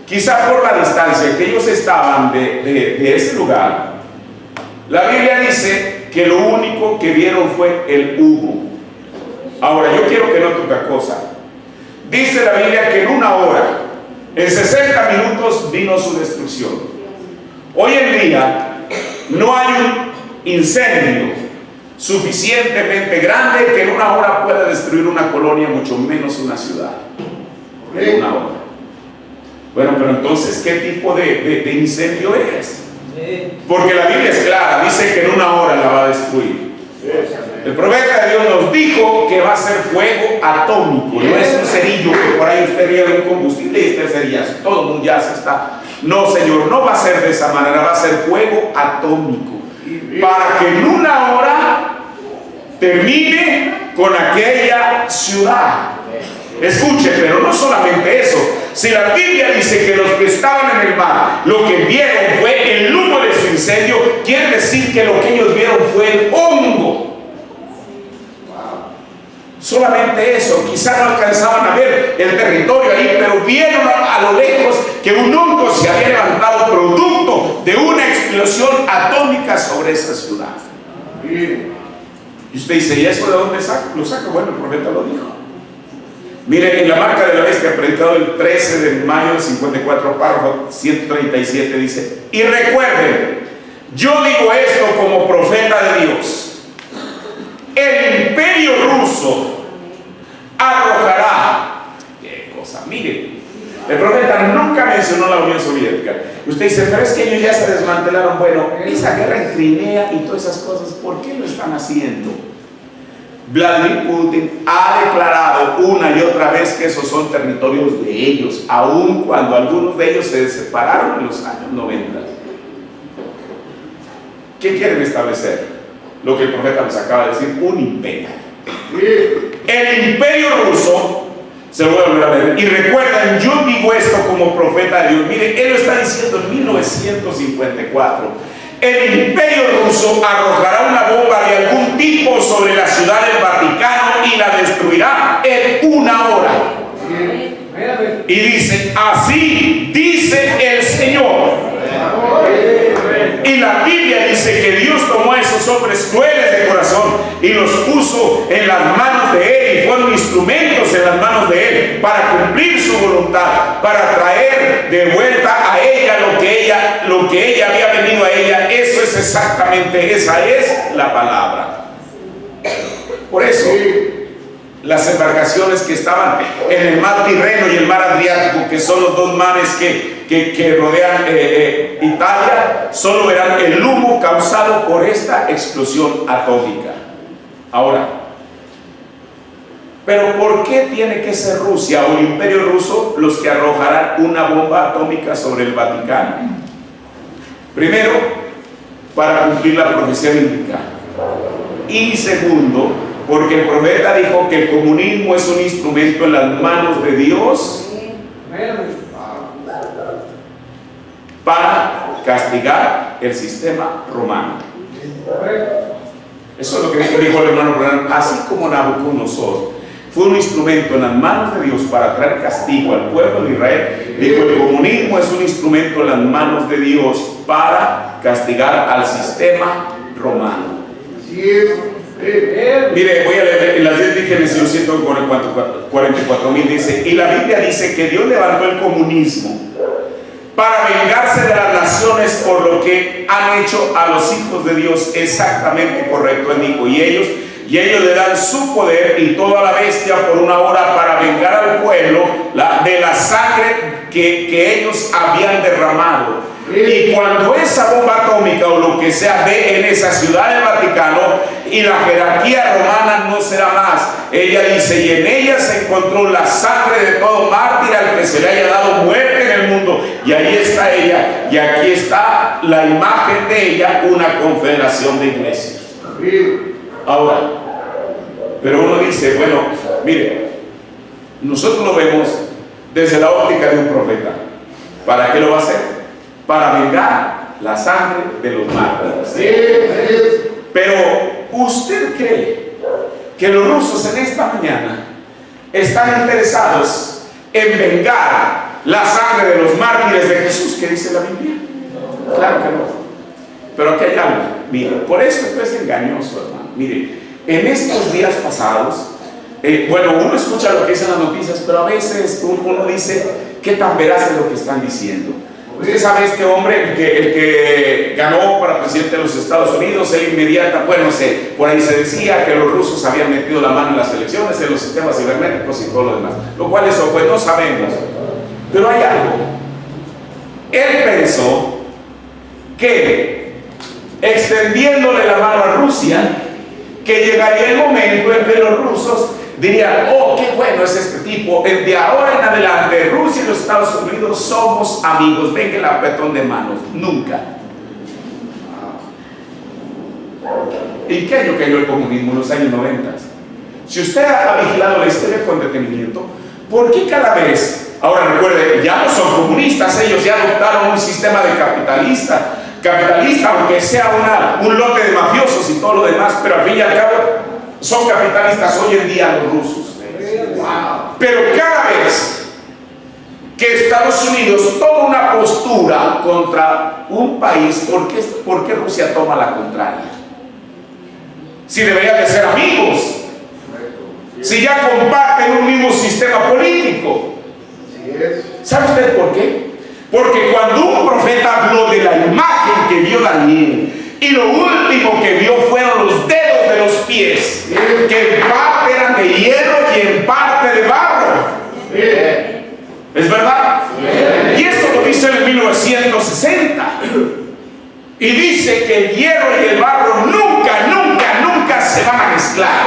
Quizá por la distancia que ellos estaban de ese lugar, la Biblia dice que lo único que vieron fue el humo. Ahora, yo quiero que note otra cosa. Dice la Biblia que en una hora, en 60 minutos, vino su destrucción. Hoy en día no hay un incendio suficientemente grande que en una hora pueda destruir una colonia, mucho menos una ciudad. En una hora. Bueno, pero entonces, ¿qué tipo de incendio es? Porque la Biblia es clara, dice que en una hora la va a destruir. El profeta de Dios nos dijo que va a ser fuego atómico, no es un cerillo que por ahí usted riega un combustible y este cerillo, todo el mundo ya se está. No, Señor, no va a ser de esa manera, va a ser fuego atómico, para que en una hora termine con aquella ciudad. Escuche, pero no solamente eso. Si la Biblia dice que los que estaban en el mar, lo que vieron fue el humo de su incendio, quiere decir que lo que ellos vieron fue el hongo. Solamente eso. Quizás no alcanzaban a ver el territorio ahí, pero vieron a lo lejos que un hongo se había levantado producto de una explosión atómica sobre esa ciudad. Y usted dice: ¿y eso de dónde lo saca? Bueno, el profeta lo dijo. Mire, en la marca de la bestia, predicado el 13 de mayo del 54, párrafo 137, dice: y recuerden, yo digo esto como profeta de Dios, el imperio ruso arrojará. ¿Qué cosa? Mire, el profeta nunca mencionó la Unión Soviética. Usted dice: pero es que ellos ya se desmantelaron. Bueno, esa guerra en Crimea y todas esas cosas, ¿por qué lo están haciendo? Vladimir Putin ha declarado una y otra vez que esos son territorios de ellos, aun cuando algunos de ellos se separaron en los años 90. ¿Qué quieren establecer? Lo que el profeta nos acaba de decir: un imperio. El imperio ruso, se lo voy a volver a leer, y recuerden, yo digo esto como profeta de Dios. Mire, él lo está diciendo en 1954. El imperio ruso arrojará una bomba de algún tipo sobre la ciudad del Vaticano y la destruirá en una hora. Y dice: así dice el Señor. Y la Biblia dice que Dios tomó a esos hombres crueles de corazón y los puso en las manos de él, y fueron instrumentos en las manos de Él para cumplir su voluntad, para traer de vuelta a ella lo que ella había venido a ella. Eso es exactamente, esa es la palabra. Por eso, las embarcaciones que estaban en el mar Tirreno y el mar Adriático, que son los dos mares que rodean Italia, solo eran el humo causado por esta explosión atómica. Ahora, ¿pero por qué tiene que ser Rusia o el Imperio Ruso los que arrojarán una bomba atómica sobre el Vaticano? Primero, para cumplir la profecía bíblica. Y segundo, porque el profeta dijo que el comunismo es un instrumento en las manos de Dios para castigar el sistema romano. Eso es lo que dijo el hermano Branham. Así como Nabucodonosor fue un instrumento en las manos de Dios para traer castigo al pueblo de Israel, dijo: el comunismo es un instrumento en las manos de Dios para castigar al sistema romano. Mire, voy a leer en las 10 vírgenes y los 144,000 dice: y la Biblia dice que Dios levantó el comunismo para vengarse de las naciones por lo que han hecho a los hijos de Dios. Exactamente correcto, él dijo, y ellos le dan su poder y toda la bestia por una hora para vengar al pueblo de la sangre que ellos habían derramado. Y cuando esa bomba atómica o lo que sea dé en esa ciudad del Vaticano, y la jerarquía romana no será más, ella dice, y en ella se encontró la sangre de todo mártir al que se le haya dado muerte en el mundo, y ahí está ella, y aquí está la imagen de ella, una confederación de iglesias. Ahora, pero uno dice, bueno, mire, nosotros lo vemos desde la óptica de un profeta. ¿Para qué lo va a hacer? Para vengar la sangre de los mártires. Pero ¿usted cree que los rusos en esta mañana están interesados en vengar la sangre de los mártires de Jesús que dice la Biblia? Claro que no. Pero aquí hay algo. Mire, por eso esto es engañoso, hermano. Mire, en estos días pasados, bueno, uno escucha lo que dicen las noticias, pero a veces uno dice, ¿qué tan veraz es lo que están diciendo? Usted sabe, este hombre, el que ganó para presidente de los Estados Unidos, él inmediata, bueno, por ahí se decía que los rusos habían metido la mano en las elecciones, en los sistemas cibernéticos y todo lo demás, lo cual eso pues no sabemos, pero hay algo. Él pensó que extendiéndole la mano a Rusia, que llegaría el momento en que los rusos dirían, oh, qué bueno es este tipo, de ahora en adelante Rusia y los Estados Unidos somos amigos, venga el apretón de manos. Nunca. ¿En qué año cayó el comunismo? En los años 90. Si usted ha vigilado la historia con detenimiento, ¿por qué cada vez, ahora recuerde, ya no son comunistas, ellos ya adoptaron un sistema de capitalista, aunque sea un lote de mafiosos y todo lo demás, pero al fin y al cabo son capitalistas hoy en día los rusos. Pero cada vez que Estados Unidos toma una postura contra un país, ¿por qué Rusia toma la contraria? Si deberían de ser amigos, si ya comparten un mismo sistema político. ¿Sabe usted por qué? Porque cuando un profeta habló de la imagen que vio Daniel, y lo último que vio fueron los dedos de los pies, que en parte eran de hierro y en parte de barro. ¿Es verdad? Y eso lo dice en 1960. Y dice que el hierro y el barro nunca se van a mezclar.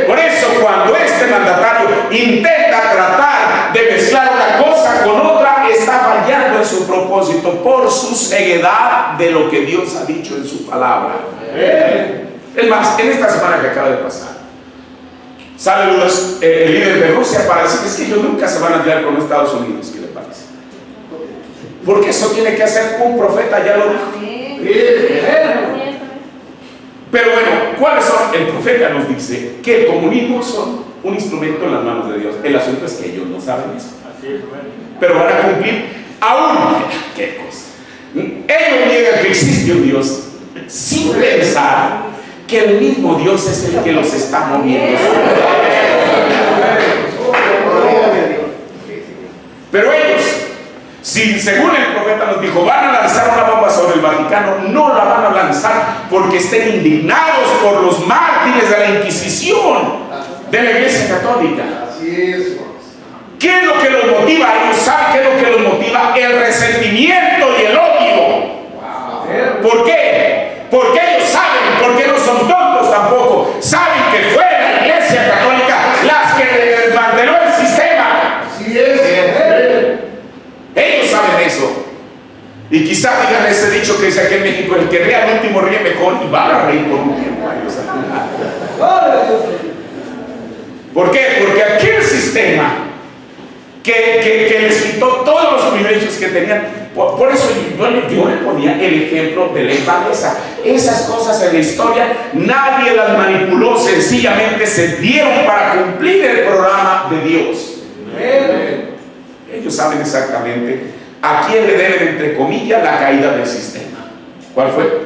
Por eso cuando este mandatario intenta tratar de mezclar una cosa con otra, está fallando en su propósito por su ceguedad de lo que Dios ha dicho en su palabra. Es más, en esta semana que acaba de pasar, sale el líder de Rusia para decir, es que ellos nunca se van a aliar con Estados Unidos. ¿Qué le parece? Porque eso tiene que hacer un profeta, ya lo dijo. Pero bueno, ¿cuáles son? El profeta nos dice que el comunismo son un instrumento en las manos de Dios. El asunto es que ellos no saben eso. Pero van a cumplir aún. ¿Qué cosa? Ellos niegan que existe un Dios sin pensar que el mismo Dios es el que los está moviendo. Pero ellos, si según el profeta nos dijo, van a lanzar una bomba sobre el Vaticano, no la van a lanzar porque estén indignados por los mártires de la Inquisición de la Iglesia Católica. Así es. ¿Qué es lo que los motiva a ellos? ¿Saben qué es lo que los motiva? El resentimiento y el odio. ¿Por qué? Porque ellos saben, porque no son tontos tampoco, saben que fue la Iglesia Católica las que desmanteló el sistema. Así es. Ellos saben eso. Y quizás digan ese dicho que dice aquí en México, el que ríe al último ríe mejor, y van a reír por un tiempo a ellos al final. ¿Por qué? Porque aquel sistema que les quitó todos los privilegios que tenían. Por eso yo le ponía el ejemplo de la Invadesa. Esas cosas en la historia nadie las manipuló, sencillamente se dieron para cumplir el programa de Dios. Ellos saben exactamente a quién le deben, entre comillas, la caída del sistema. ¿Cuál fue?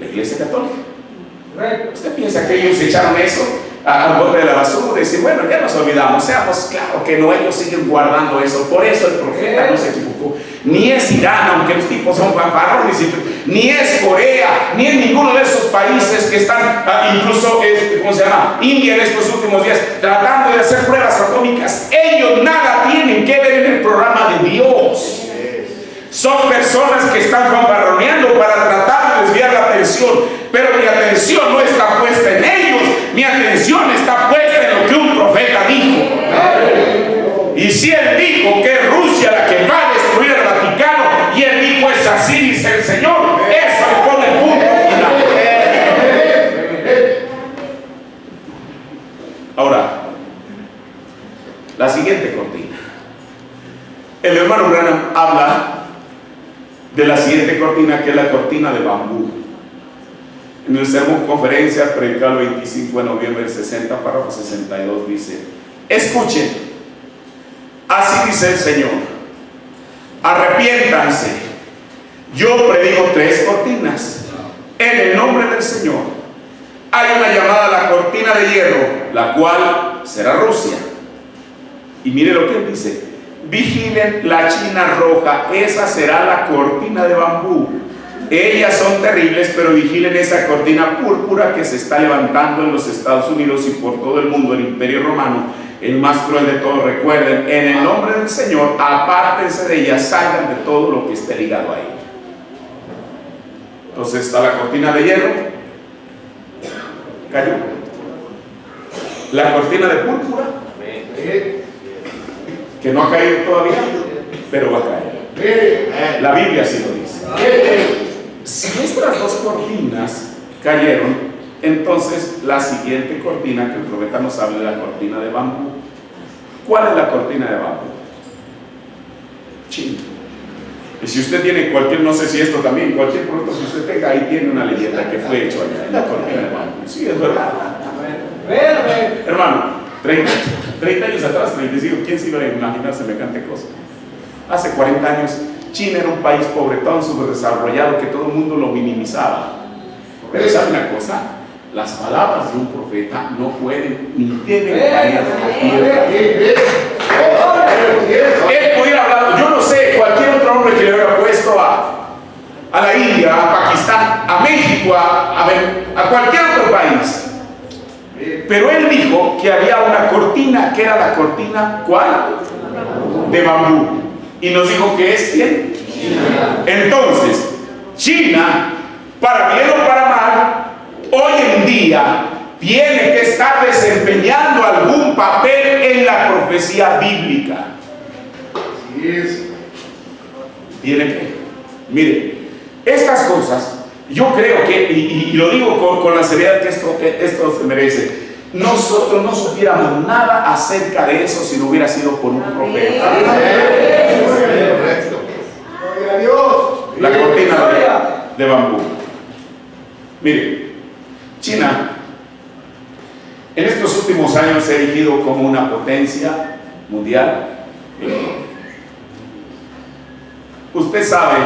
La Iglesia Católica. ¿Usted piensa que ellos echaron eso al bote de la basura? Decir, bueno, ya nos olvidamos, seamos claro que no, ellos siguen guardando eso. Por eso el profeta no se equivocó. Ni es Irán, aunque los tipos son fanfarrones, ni es Corea, ni es ninguno de esos países que están, incluso, ¿cómo se llama? India en estos últimos días, tratando de hacer pruebas atómicas. Ellos nada tienen que ver en el programa de Dios. Son personas que están fanfarroneando para tratar de desviar la atención, pero mi atención no está puesta en ellos, mi atención está puesta en lo que un profeta dijo. Y si él dijo que es Rusia la que va a destruir el Vaticano, y él dijo es así, dice el Señor, eso le pone el punto final. Ahora, la siguiente cortina. El hermano Branham habla de la siguiente cortina, que es la cortina de bambú. En el sermón conferencia predicado el 25 de noviembre del 60, párrafo 62, dice: escuchen, así dice el Señor, arrepiéntanse. Yo predigo 3 cortinas en el nombre del Señor. Hay una llamada la cortina de hierro, la cual será Rusia. Y mire lo que él dice: vigilen la China roja, esa será la cortina de bambú. Ellas son terribles, pero vigilen esa cortina púrpura que se está levantando en los Estados Unidos y por todo el mundo, el Imperio Romano, el más cruel de todos. Recuerden, en el nombre del Señor, apártense de ella, salgan de todo lo que esté ligado a ella. Entonces está la cortina de hierro, cayó. La cortina de púrpura, que no ha caído todavía, pero va a caer. La Biblia así lo dice. Si estas 2 cortinas cayeron, entonces la siguiente cortina que el profeta nos habla es la cortina de bambú. ¿Cuál es la cortina de bambú? China. Y si usted tiene cualquier, no sé si esto también, cualquier producto que usted tenga, ahí tiene una leyenda que fue hecho allá en la cortina de bambú. Sí, es verdad. Hermano, 30 años atrás, 35, ¿quién se iba a imaginar semejante cosa? Hace 40 años, China era un país pobretón, subdesarrollado, que todo el mundo lo minimizaba. Pero ¿sabe una cosa? Las palabras de un profeta no pueden ni deben caer a tierra. Él pudiera hablar, yo no sé, cualquier otro hombre que le hubiera puesto a la India, a Pakistán, a México, a cualquier otro país. Pero él dijo que había una cortina, que era la cortina, ¿cuál? De bambú. Y nos dijo que es ¿quién? China. Entonces, China, para bien o para mal, hoy en día tiene que estar desempeñando algún papel en la profecía bíblica. Así es. Tiene que. Mire, estas cosas, yo creo que, y lo digo con la seriedad que esto se merece, nosotros no supiéramos nada acerca de eso si no hubiera sido por un profeta. La cortina de bambú. Mire, China en estos últimos años se ha erigido como una potencia mundial. Usted sabe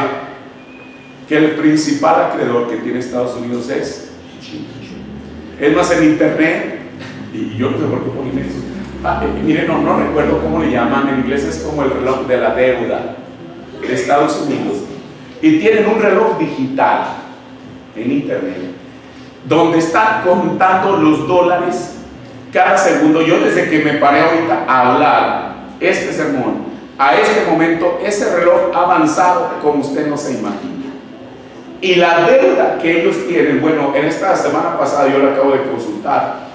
que el principal acreedor que tiene Estados Unidos es China. Es más, en internet, y yo no sé por qué ponen eso. Miren, no recuerdo cómo le llaman, en inglés es como el reloj de la deuda de Estados Unidos. Y tienen un reloj digital en internet donde están contando los dólares cada segundo. Yo desde que me paré ahorita a hablar este sermón, a este momento, ese reloj ha avanzado como usted no se imagina. Y la deuda que ellos tienen, bueno, en esta semana pasada yo la acabo de consultar,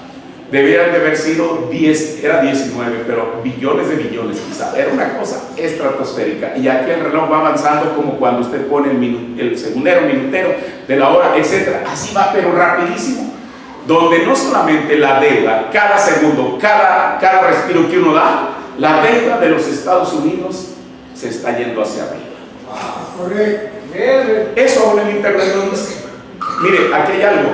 debieran de haber sido 10, era 19, pero billones de billones quizá. Era una cosa estratosférica. Y aquí el reloj va avanzando como cuando usted pone el segundero, minutero de la hora, etc. Así va, pero rapidísimo. Donde no solamente la deuda, cada segundo, cada respiro que uno da, la deuda de los Estados Unidos se está yendo hacia arriba. Correcto. Eso aún en internet lo dice. Mire, aquí hay algo.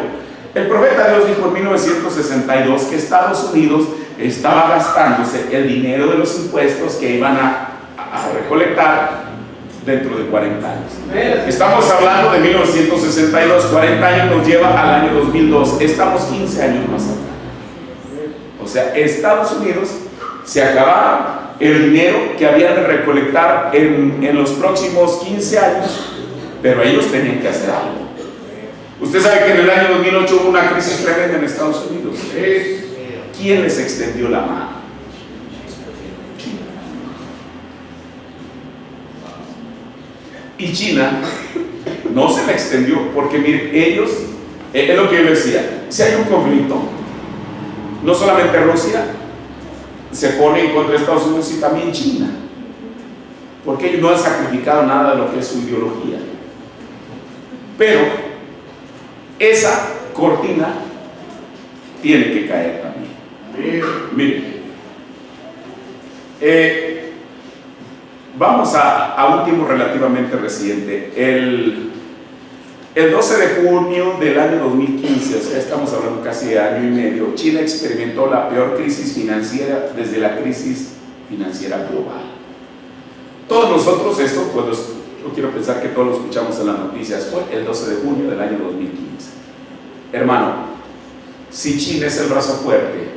El profeta Dios dijo en 1962 que Estados Unidos estaba gastándose el dinero de los impuestos que iban a recolectar dentro de 40 años. Estamos hablando de 1962, 40 años nos lleva al año 2002, estamos 15 años más atrás. O sea, Estados Unidos se acababa el dinero que habían de recolectar en los próximos 15 años, pero ellos tenían que hacer algo. Usted sabe que en el año 2008 hubo una crisis tremenda en Estados Unidos. ¿Quién les extendió la mano? China. Y China no se la extendió porque, miren, ellos, es lo que yo decía, si hay un conflicto, no solamente Rusia se pone en contra de Estados Unidos, sino también China, porque ellos no han sacrificado nada de lo que es su ideología. Pero esa cortina tiene que caer también. Miren, vamos a un tiempo relativamente reciente. El 12 de junio del año 2015, o sea, estamos hablando casi de año y medio, China experimentó la peor crisis financiera desde la crisis financiera global. Todos nosotros esto, pues yo quiero pensar que todos lo escuchamos en las noticias, fue el 12 de junio del año 2015. Hermano, si China es el brazo fuerte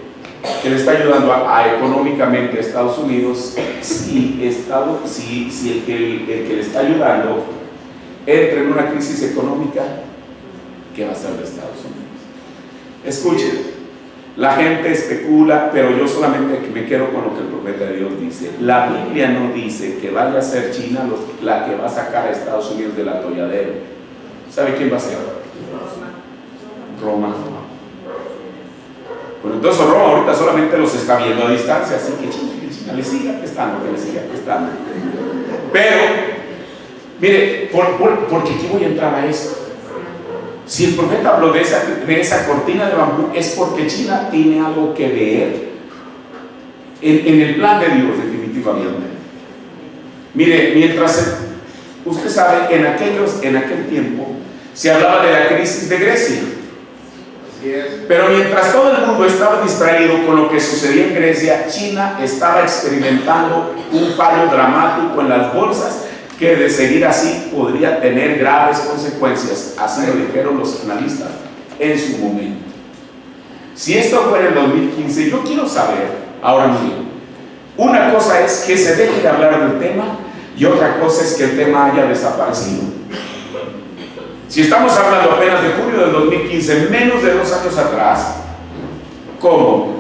que le está ayudando económicamente a Estados Unidos, si el que le está ayudando entra en una crisis económica, ¿qué va a hacer de Estados Unidos? Escuchen, la gente especula, pero yo solamente me quedo con lo que el profeta de Dios dice. La Biblia no dice que vaya a ser China la que va a sacar a Estados Unidos del atolladero. ¿Sabe quién va a ser? Roma. Bueno, entonces Roma ahorita solamente los está viendo a distancia, así que China le siga prestando, que le siga prestando. Pero, mire, porque aquí voy a entrar a esto. Si el profeta habló de esa cortina de bambú, es porque China tiene algo que ver en el plan de Dios, definitivamente. Mire, mientras usted sabe, en aquel tiempo se hablaba de la crisis de Grecia. Pero mientras todo el mundo estaba distraído con lo que sucedía en Grecia, China estaba experimentando un fallo dramático en las bolsas que de seguir así podría tener graves consecuencias, así lo dijeron los analistas en su momento. Si esto fue en el 2015, yo quiero saber, ahora mismo, una cosa es que se deje de hablar del tema y otra cosa es que el tema haya desaparecido. Si estamos hablando apenas de junio del 2015, menos de 2 años atrás, ¿cómo?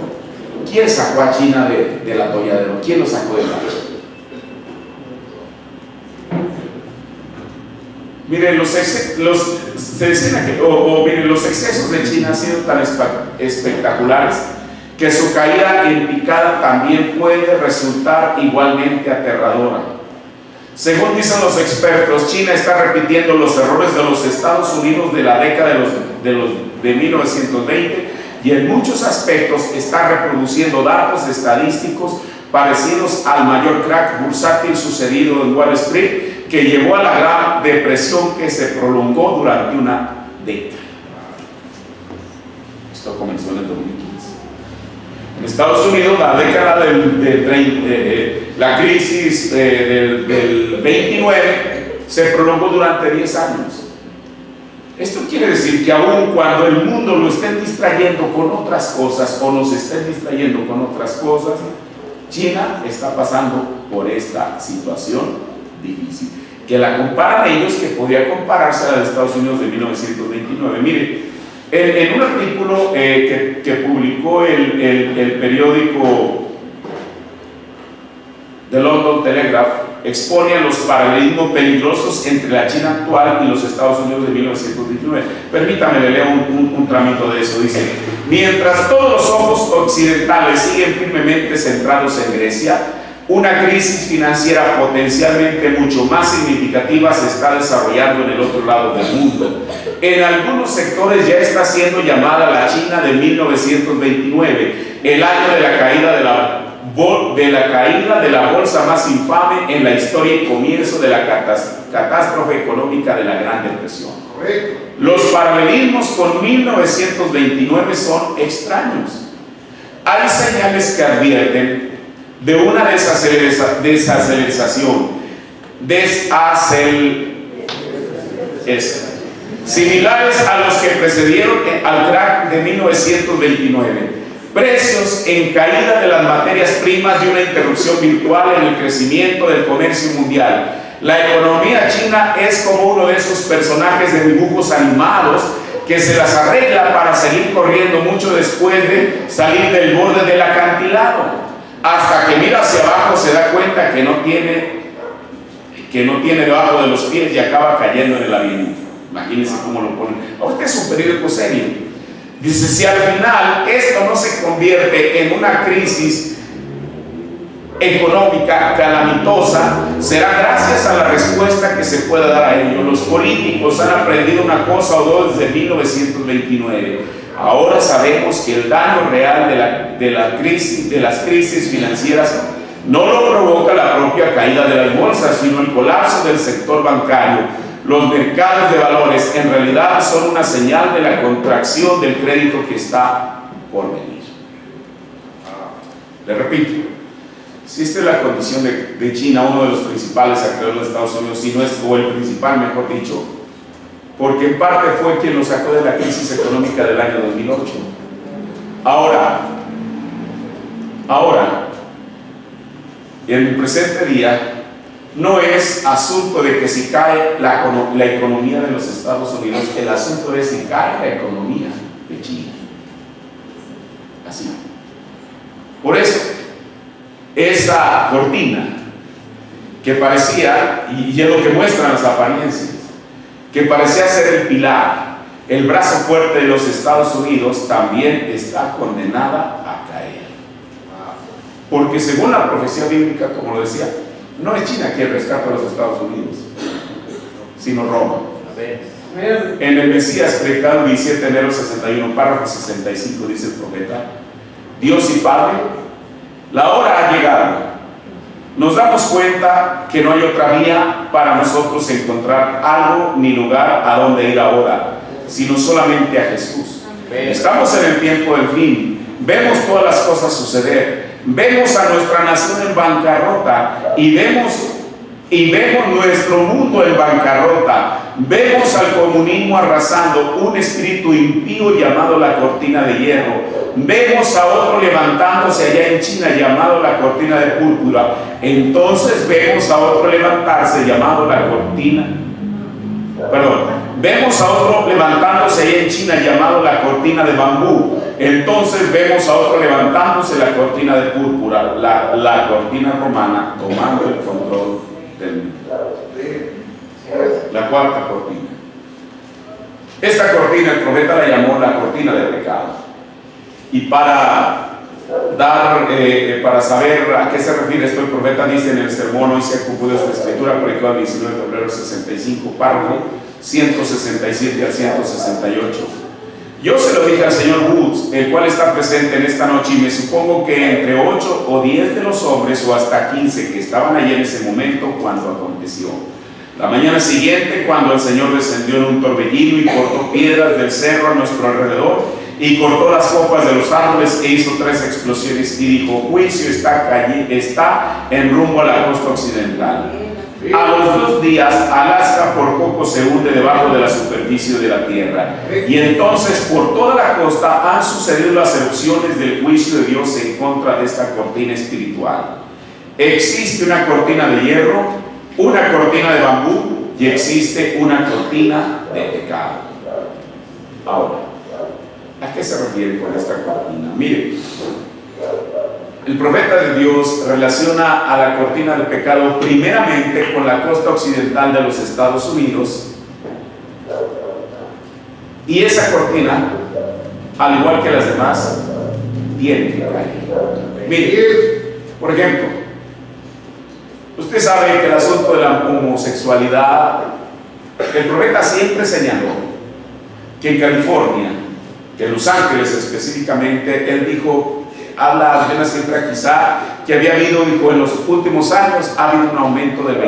¿Quién sacó a China del atolladero? ¿Quién lo sacó de la? Miren, los excesos de China han sido tan espectaculares que su caída en picada también puede resultar igualmente aterradora. Según dicen los expertos, China está repitiendo los errores de los Estados Unidos de la década de 1920 y en muchos aspectos está reproduciendo datos estadísticos parecidos al mayor crack bursátil sucedido en Wall Street, que llevó a la gran depresión que se prolongó durante una década. Esto comenzó en el 2015. En Estados Unidos, la década la crisis del 29 se prolongó durante 10 años. Esto quiere decir que aun cuando el mundo lo estén distrayendo con otras cosas o nos estén distrayendo con otras cosas, China está pasando por esta situación difícil, que la comparan ellos, que podría compararse a la de Estados Unidos de 1929. Mire, en un artículo que publicó el periódico The London Telegraph, expone a los paralelismos peligrosos entre la China actual y los Estados Unidos de 1929. Permítame, le leo un tramito de eso. Dice: mientras todos los ojos occidentales siguen firmemente centrados en Grecia, una crisis financiera potencialmente mucho más significativa se está desarrollando en el otro lado del mundo. En algunos sectores ya está siendo llamada la China de 1929, el año de la caída de la bolsa más infame en la historia y comienzo de la catástrofe económica de la Gran Depresión. Los paralelismos con 1929 son extraños. Hay señales que advierten de una similares a los que precedieron al crack de 1929. Precios en caída de las materias primas y una interrupción virtual en el crecimiento del comercio mundial. La economía china es como uno de esos personajes de dibujos animados que se las arregla para seguir corriendo mucho después de salir del borde del acantilado. Hasta que mira hacia abajo se da cuenta que no tiene debajo de los pies y acaba cayendo en el abismo. Imagínense cómo lo ponen. Ahorita es un periódico serio. Dice: si al final esto no se convierte en una crisis económica calamitosa, será gracias a la respuesta que se pueda dar a ello. Los políticos han aprendido una cosa o dos desde 1929. Ahora sabemos que el daño real de las crisis financieras no lo provoca la propia caída de las bolsas, sino el colapso del sector bancario. Los mercados de valores en realidad son una señal de la contracción del crédito que está por venir. Le repito, si esta es la condición de China, uno de los principales acreedores de Estados Unidos, si no es o el principal, mejor dicho, porque en parte fue quien lo sacó de la crisis económica del año 2008. Ahora, en el presente día, no es asunto de que si cae la economía de los Estados Unidos, el asunto es si cae la economía de China. Así. Por eso, esa cortina que parecía, y es lo que muestran las apariencias, que parecía ser el pilar, el brazo fuerte de los Estados Unidos, también está condenada a caer. Porque según la profecía bíblica, como lo decía, no es China quien rescata a los Estados Unidos, sino Roma. En el Mesías predicado el 17 de enero 61, párrafo 65, dice el profeta: Dios y Padre, la hora ha llegado. Nos damos cuenta que no hay otra vía para nosotros encontrar algo ni lugar a donde ir ahora, sino solamente a Jesús. Estamos en el tiempo del fin. Vemos todas las cosas suceder. Vemos a nuestra nación en bancarrota y vemos nuestro mundo en bancarrota. Vemos al comunismo arrasando, un espíritu impío llamado la cortina de hierro. Vemos a otro levantándose allá en China llamado la cortina de púrpura. Entonces vemos a otro levantarse llamado la cortina. Vemos a otro levantándose allá en China llamado la cortina de bambú. Entonces vemos a otro levantándose la cortina de púrpura, la cortina romana tomando el control del mundo. La cuarta cortina. Esta cortina el profeta la llamó la cortina del pecado. Y para saber a qué se refiere esto, el profeta dice en el sermón: hoy se ocupó de esta escritura, predicó el 19 de febrero 65, párrafo 167 al 168. Yo se lo dije al señor Woods, el cual está presente en esta noche, y me supongo que entre 8 o 10 de los hombres, o hasta 15 que estaban allí en ese momento cuando aconteció. La mañana siguiente, cuando el Señor descendió en un torbellino y cortó piedras del cerro a nuestro alrededor, y cortó las copas de los árboles e hizo 3 explosiones, y dijo: juicio está en rumbo a la costa occidental. A los 2 días, Alaska por poco se hunde debajo de la superficie de la tierra. Y entonces, por toda la costa han sucedido las erupciones del juicio de Dios en contra de esta cortina espiritual. Existe una cortina de hierro, una cortina de bambú y existe una cortina de pecado. Ahora, ¿a qué se refiere con esta cortina? Mire, el profeta de Dios relaciona a la cortina del pecado primeramente con la costa occidental de los Estados Unidos, y esa cortina, al igual que las demás, tiene que caer. Mire, por ejemplo, usted sabe que el asunto de la homosexualidad, el profeta siempre señaló que en California, que en Los Ángeles específicamente, él dijo, habla de una cifra quizá que había habido, dijo, en los últimos años ha habido un aumento del 25%.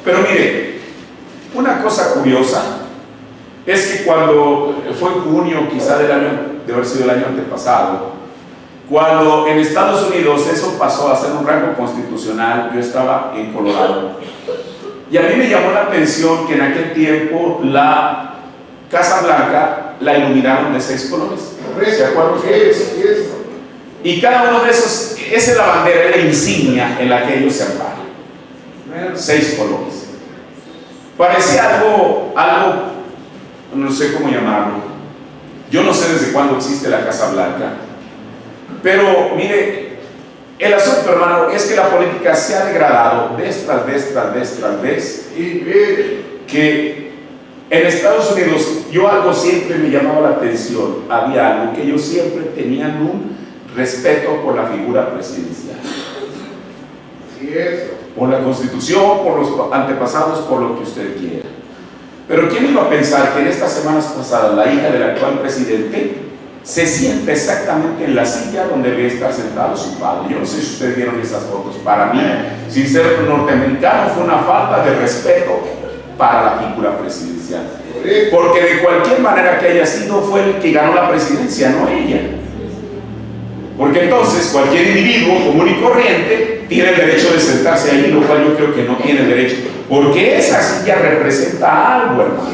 Pero mire, una cosa curiosa es que cuando fue en junio quizá del año, de haber sido el año antepasado, cuando en Estados Unidos eso pasó a ser un rango constitucional, yo estaba en Colorado, y a mí me llamó la atención que en aquel tiempo la Casa Blanca la iluminaron de 6 colores. ¿Se acuerdan ustedes? Y cada uno de esos, esa es la bandera, es la insignia en la que ellos se amparan. 6 colores. Parecía algo, no sé cómo llamarlo. Yo no sé desde cuándo existe la Casa Blanca. Pero mire, el asunto, hermano, es que la política se ha degradado vez tras vez, que en Estados Unidos, algo siempre me llamaba la atención. Había algo que ellos siempre tenían un respeto por la figura presidencial. Así es. Por la Constitución, por los antepasados, por lo que usted quiera. Pero ¿quién iba a pensar que en estas semanas pasadas la hija del actual presidente se siente exactamente en la silla donde debe estar sentado su padre? Yo no sé si ustedes vieron esas fotos. Para mí, sin ser norteamericano, fue una falta de respeto para la figura presidencial, porque de cualquier manera que haya sido, fue el que ganó la presidencia, no ella. Porque entonces cualquier individuo común y corriente tiene el derecho de sentarse ahí, lo cual yo creo que no tiene derecho, porque esa silla representa algo, hermano.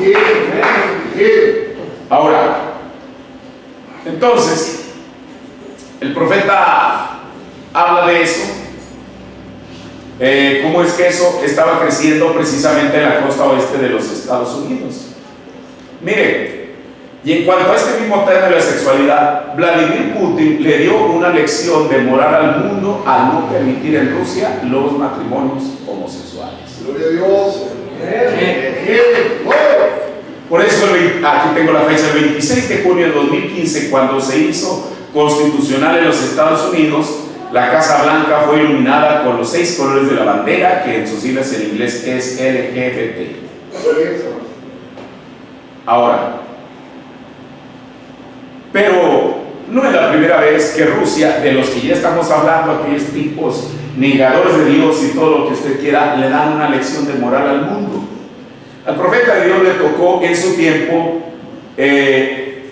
Ahora, entonces el profeta habla de eso. ¿Cómo es que eso estaba creciendo precisamente en la costa oeste de los Estados Unidos? Mire, y en cuanto a este mismo tema de la sexualidad, Vladimir Putin le dio una lección de moral al mundo al no permitir en Rusia los matrimonios homosexuales. Gloria a Dios. Por eso aquí tengo la fecha, el 26 de junio de 2015, cuando se hizo constitucional en los Estados Unidos. La Casa Blanca fue iluminada con los 6 colores de la bandera, que en sus siglas en inglés es LGBT. Ahora, pero no es la primera vez que Rusia, de los que ya estamos hablando, aquellos tipos negadores de Dios y todo lo que usted quiera, le dan una lección de moral al mundo. Al profeta de Dios le tocó en su tiempo el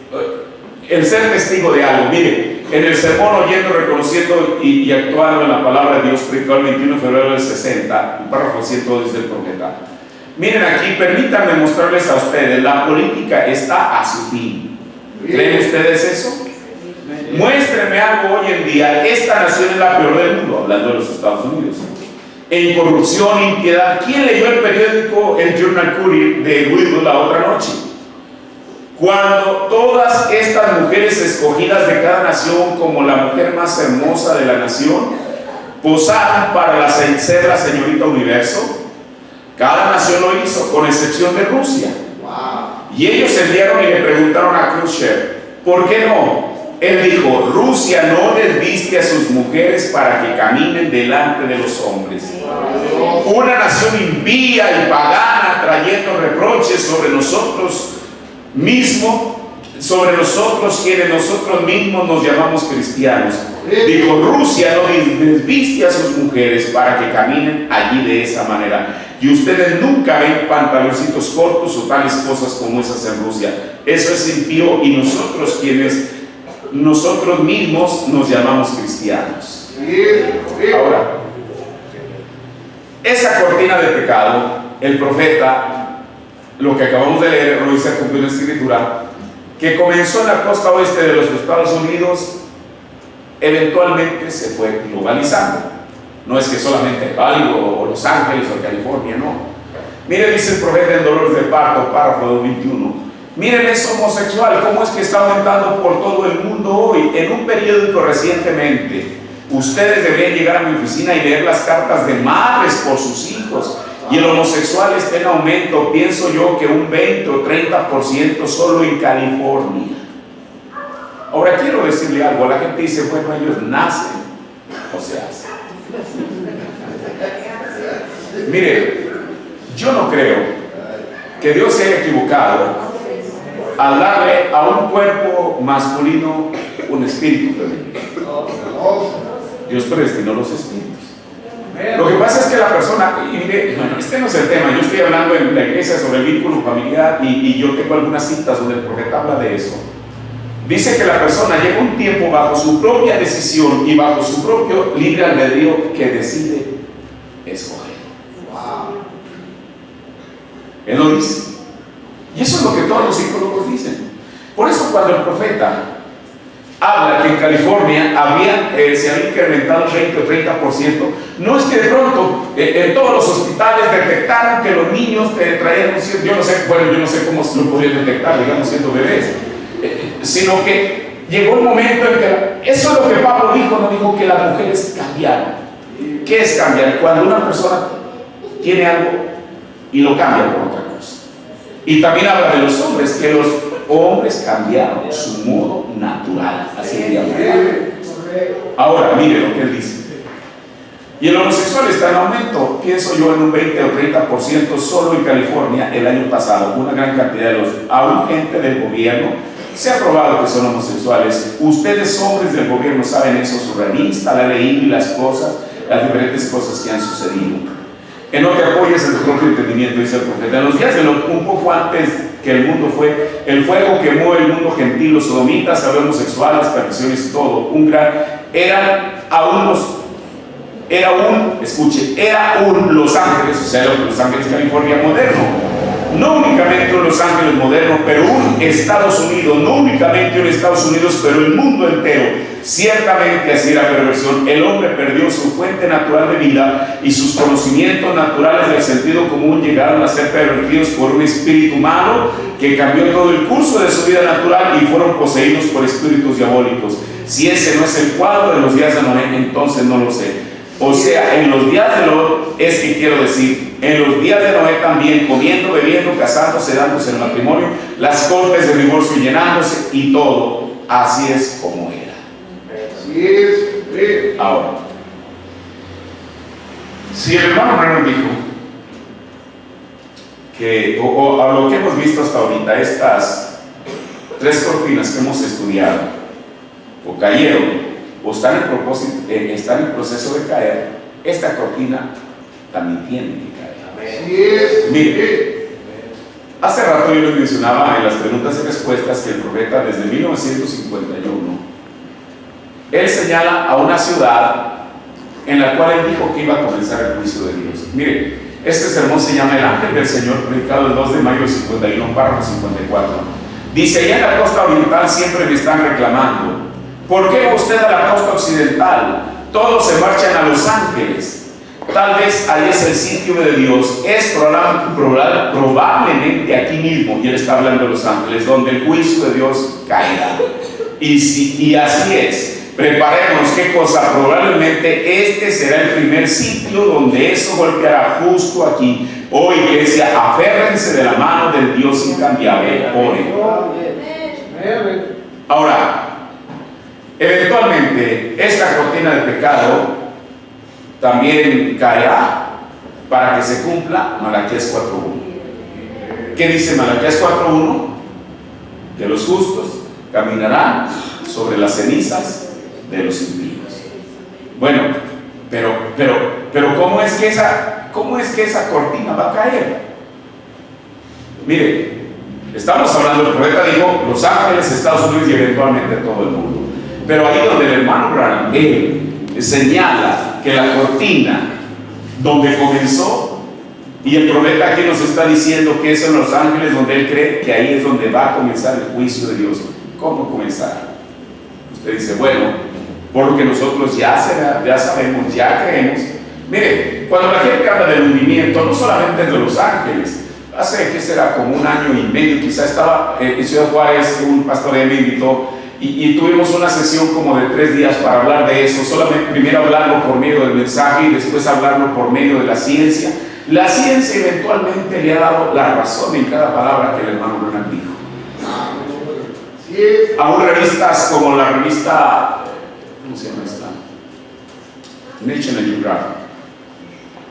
ser testigo de algo. Mire, en el sermón Oyendo, Reconociendo y Actuando en la Palabra de Dios, predicado el 21 de febrero del 60, el párrafo 110 del profeta. Miren aquí, permítanme mostrarles a ustedes, la política está a su fin. ¿Creen ustedes eso? Muéstrenme algo hoy en día. Esta nación es la peor del mundo, hablando de los Estados Unidos, en corrupción, impiedad. ¿Quién leyó el periódico, el Journal Courier de Louisville la otra noche? Cuando todas estas mujeres escogidas de cada nación como la mujer más hermosa de la nación posaron para ser la señorita universo, cada nación lo hizo, con excepción de Rusia. Y ellos enviaron y le preguntaron a Khrushchev, ¿por qué no? Él dijo, Rusia no desviste a sus mujeres para que caminen delante de los hombres. Una nación impía y pagana trayendo reproches sobre nosotros mismos, sobre nosotros quienes nosotros mismos nos llamamos cristianos. Dijo, Rusia no desviste a sus mujeres para que caminen allí de esa manera. Y ustedes nunca ven pantaloncitos cortos o tales cosas como esas en Rusia. Eso es impío, y nosotros quienes nosotros mismos nos llamamos cristianos. Ahora, esa cortina de pecado, el profeta, lo que acabamos de leer, lo dice cumplido en la escritura, que comenzó en la costa oeste de los Estados Unidos, eventualmente se fue globalizando. No es que solamente Hollywood o Los Ángeles o California, no. Mire, dice el profeta en Dolores de Parto, párrafo 221. Miren, es homosexual, cómo es que está aumentando por todo el mundo hoy. En un periódico recientemente, ustedes deberían llegar a mi oficina y leer las cartas de madres por sus hijos. Y el homosexual está en aumento, pienso yo que un 20 o 30% solo en California. Ahora quiero decirle algo, la gente dice, bueno, ellos nacen o se hacen. Mire, yo no creo que Dios se haya equivocado al darle a un cuerpo masculino un espíritu femenino. Dios predestinó los espíritus. Lo que pasa es que la persona, y mire, bueno, este no es el tema, yo estoy hablando en la iglesia sobre el vínculo familiar y yo tengo algunas citas donde el profeta habla de eso. Dice que la persona llega un tiempo bajo su propia decisión y bajo su propio libre albedrío que decide escoger. Él lo dice. Y eso es lo que todos los psicólogos dicen. Por eso cuando el profeta habla que en California se había incrementado 20 o 30%, no es que de pronto en todos los hospitales detectaron que los niños traían un cierto, yo no sé cómo se lo podían detectar, digamos, siendo bebés, sino que llegó un momento en que, eso es lo que Pablo dijo, no dijo que las mujeres cambiaron. ¿Qué es cambiar? Cuando una persona tiene algo y lo cambia por otra cosa. Y también habla de los hombres, que los hombres cambiaron su modo natural, así le llaman. Ahora, mire lo que él dice. Y el homosexual está en aumento, pienso yo en un 20 o 30% solo en California el año pasado. Una gran cantidad de aún gente del gobierno se ha probado que son homosexuales. Ustedes, hombres del gobierno, saben eso, su revista, la leído y las diferentes cosas que han sucedido. En lo que apoyes en tu propio entendimiento, dice el profeta. En los días un poco antes que el mundo fue, el fuego quemó el mundo gentil, los sodomitas, homosexuales, perversiones y todo. Era un Los Ángeles, o sea, Los Ángeles, California moderno. No únicamente un Los Ángeles moderno, pero un Estados Unidos, no únicamente un Estados Unidos, pero el mundo entero. Ciertamente así era perversión. El hombre perdió su fuente natural de vida y sus conocimientos naturales del sentido común llegaron a ser pervertidos por un espíritu malo que cambió todo el curso de su vida natural y fueron poseídos por espíritus diabólicos. Si ese no es el cuadro de los días de Noé, entonces no lo sé. O sea, en los días de Lot, es que quiero decir, en los días de Noé también, comiendo, bebiendo, casándose, dándose el matrimonio, las cortes de divorcio llenándose y todo, así es como era. Así es. Ahora, si el hermano Branham dijo que, o a lo que hemos visto hasta ahorita, estas tres cortinas que hemos estudiado, o cayeron, o están en proceso de caer, esta cortina también tiene que caer. Así es. Mire, hace rato yo les mencionaba en las preguntas y respuestas que el profeta desde 1951, él señala a una ciudad en la cual él dijo que iba a comenzar el juicio de Dios. Mire, este sermón se llama El Ángel del Señor, predicado el 2 de mayo del 51, párrafo 54. Dice, allá en la costa oriental siempre me están reclamando. ¿Por qué va usted a la costa occidental? Todos se marchan a Los Ángeles. Tal vez ahí es el sitio de Dios. Es probablemente aquí mismo, y él está hablando de Los Ángeles, donde el juicio de Dios caerá. Y así es. Preparemos, ¿qué cosa? Probablemente este será el primer sitio donde eso golpeará justo aquí. Oh, iglesia, aférrense de la mano del Dios incambiable. Oren. Ahora, eventualmente, esta cortina de pecado también caerá para que se cumpla Malaquías 4.1. ¿Qué dice Malaquías 4.1? Que los justos caminarán sobre las cenizas de los impíos. Bueno, pero ¿cómo es que esa cortina va a caer? Mire, estamos hablando, el profeta dijo Los Ángeles, Estados Unidos y eventualmente todo el mundo. Pero ahí donde el hermano Branham señala que la cortina donde comenzó. Y el profeta aquí nos está diciendo que es en los ángeles donde él cree que ahí es donde va a comenzar el juicio de Dios. ¿Cómo comenzar? Usted dice, bueno, porque nosotros ya sabemos, ya creemos. Mire, cuando la gente habla del hundimiento, no solamente es de los ángeles. Hace, ¿qué será? Como un año y medio, quizá estaba en Ciudad Juárez, un pastor me invitó y tuvimos una sesión como de 3 días para hablar de eso. Solamente primero hablarlo por medio del mensaje y después hablarlo por medio de la ciencia. La ciencia eventualmente le ha dado la razón en cada palabra que el hermano Branham dijo. Aún revistas como la revista, ¿cómo se llama esta? National Geographic.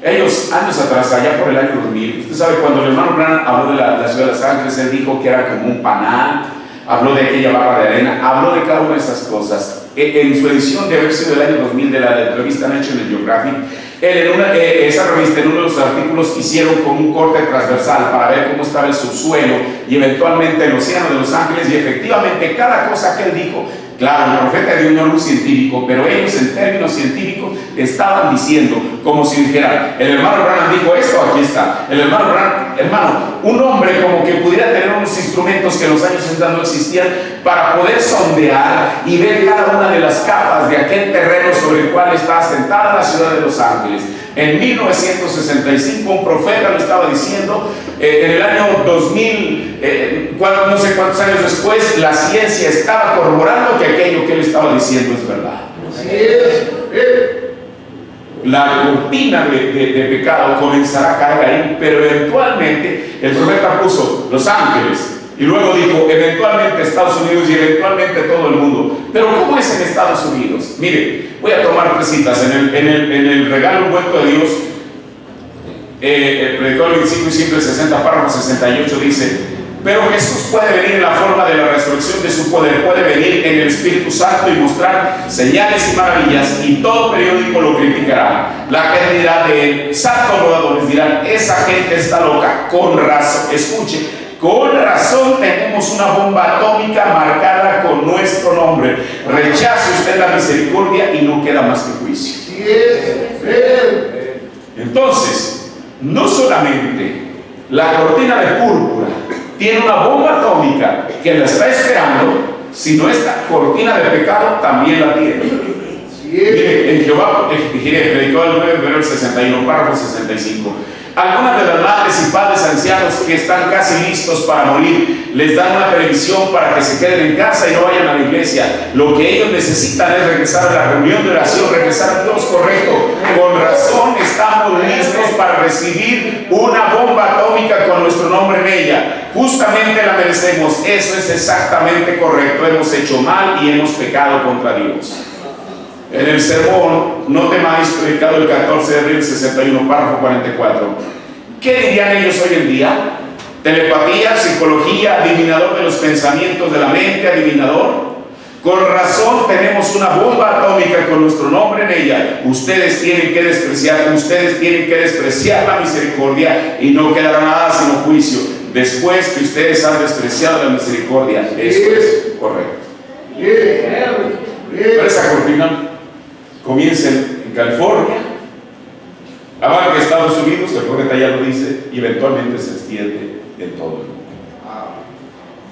Ellos, años atrás, allá por el año 2000, usted sabe, cuando el hermano Branham habló de la ciudad de Los Ángeles, él dijo que era como un panal, habló de aquella barra de arena, habló de cada una de esas cosas. En su edición de haber sido del año 2000 de la revista National Geographic, esa revista, en uno de los artículos, hicieron como un corte transversal para ver cómo estaba el subsuelo y eventualmente el océano de Los Ángeles, y efectivamente cada cosa que él dijo, claro, el profeta dio un orden científico, pero ellos en términos científicos estaban diciendo, como si dijeran, el hermano Branham dijo esto, aquí está. El hermano Branham, hermano, un hombre como que pudiera tener unos instrumentos que en los años 60 no existían para poder sondear y ver cada una de las capas de aquel terreno sobre el cual está asentada la ciudad de Los Ángeles. En 1965 un profeta lo estaba diciendo, en el año 2000, no sé cuántos años después, la ciencia estaba corroborando que aquello que él estaba diciendo es verdad. Así es. La cortina de pecado comenzará a caer ahí, pero eventualmente el profeta puso Los Ángeles y luego dijo eventualmente Estados Unidos y eventualmente todo el mundo. Pero ¿cómo es en Estados Unidos? Mire, voy a tomar 3 citas. En el regalo envuelto de Dios, el predicador 25 y simple 60, párrafo 68 dice: pero Jesús puede venir en la forma de la resurrección de su poder, puede venir en el Espíritu Santo y mostrar señales y maravillas, y todo periódico lo criticará. La gente dirá de él, santos rodadores dirán, esa gente está loca. Con razón, escuche, con razón tenemos una bomba atómica marcada con nuestro nombre. Rechace usted la misericordia y no queda más que juicio. Así es. Entonces, no solamente la cortina de púrpura tiene una bomba atómica que la está esperando, sino esta cortina de pecado también la tiene. Mire, en Jehová, predicó el 9 de febrero 61, párrafo 65. Algunas de las madres y padres ancianos que están casi listos para morir, les dan una televisión para que se queden en casa y no vayan a la iglesia. Lo que ellos necesitan es regresar a la reunión de oración, regresar a Dios, correcto. Con razón estamos listos para recibir una bomba atómica con nuestro nombre en ella. Justamente la merecemos. Eso es exactamente correcto. Hemos hecho mal y hemos pecado contra Dios. En el sermón, no temáis, predicado el 14 de abril 61, párrafo 44. ¿Qué dirían ellos hoy en día? Telepatía, psicología, adivinador de los pensamientos de la mente, adivinador. Con razón tenemos una bomba atómica con nuestro nombre en ella. Ustedes tienen que despreciar la misericordia y no quedará nada sino juicio. Después que ustedes han despreciado la misericordia, eso es correcto. Pero esa cortina comienza en California, abarca Estados Unidos, el profeta ya lo dice, y eventualmente se extiende en todo el mundo.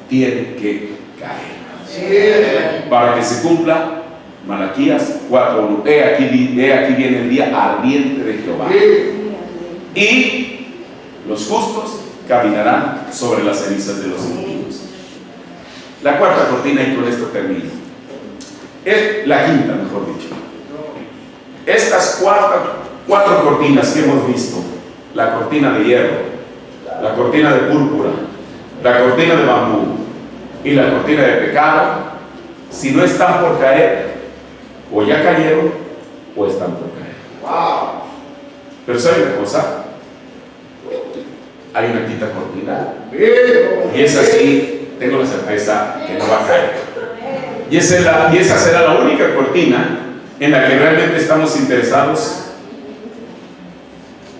Tiene que caer para que se cumpla Malaquías 4:1. He aquí viene el día ardiente de Jehová, y los justos caminarán sobre las cenizas de los impíos. La cuarta cortina, y con esto termino, es la quinta, mejor dicho. Estas cuatro cortinas que hemos visto, la cortina de hierro, la cortina de púrpura, la cortina de bambú y la cortina de pecado, si no están por caer, o ya cayeron o están por caer. Pero ¿sabe una cosa? Hay una quinta cortina, y esa sí, tengo la certeza que no va a caer. Y esa será la única cortina en la que realmente estamos interesados,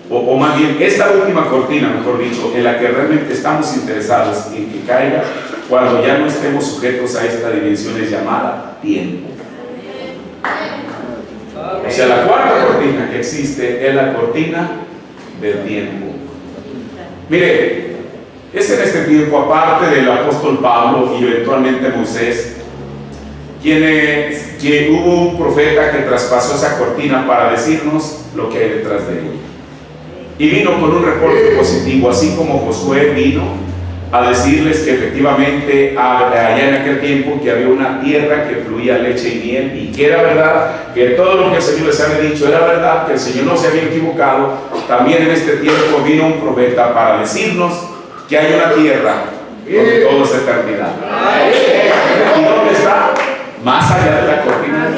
o más bien, esta última cortina, mejor dicho, en la que realmente estamos interesados en que caiga cuando ya no estemos sujetos a esta dimensión es llamada tiempo. O sea, la cuarta cortina que existe es la cortina del tiempo. Mire, es en este tiempo, aparte del apóstol Pablo y eventualmente Moisés, quien hubo un profeta que traspasó esa cortina para decirnos lo que hay detrás de ella. Y vino con un reporte positivo, así como Josué vino a decirles que efectivamente allá en aquel tiempo que había una tierra que fluía leche y miel, y que era verdad, que todo lo que el Señor les había dicho era verdad, que el Señor no se había equivocado. También en este tiempo vino un profeta para decirnos que hay una tierra donde todo es eternidad. ¿Y dónde está? Más allá de la cortina.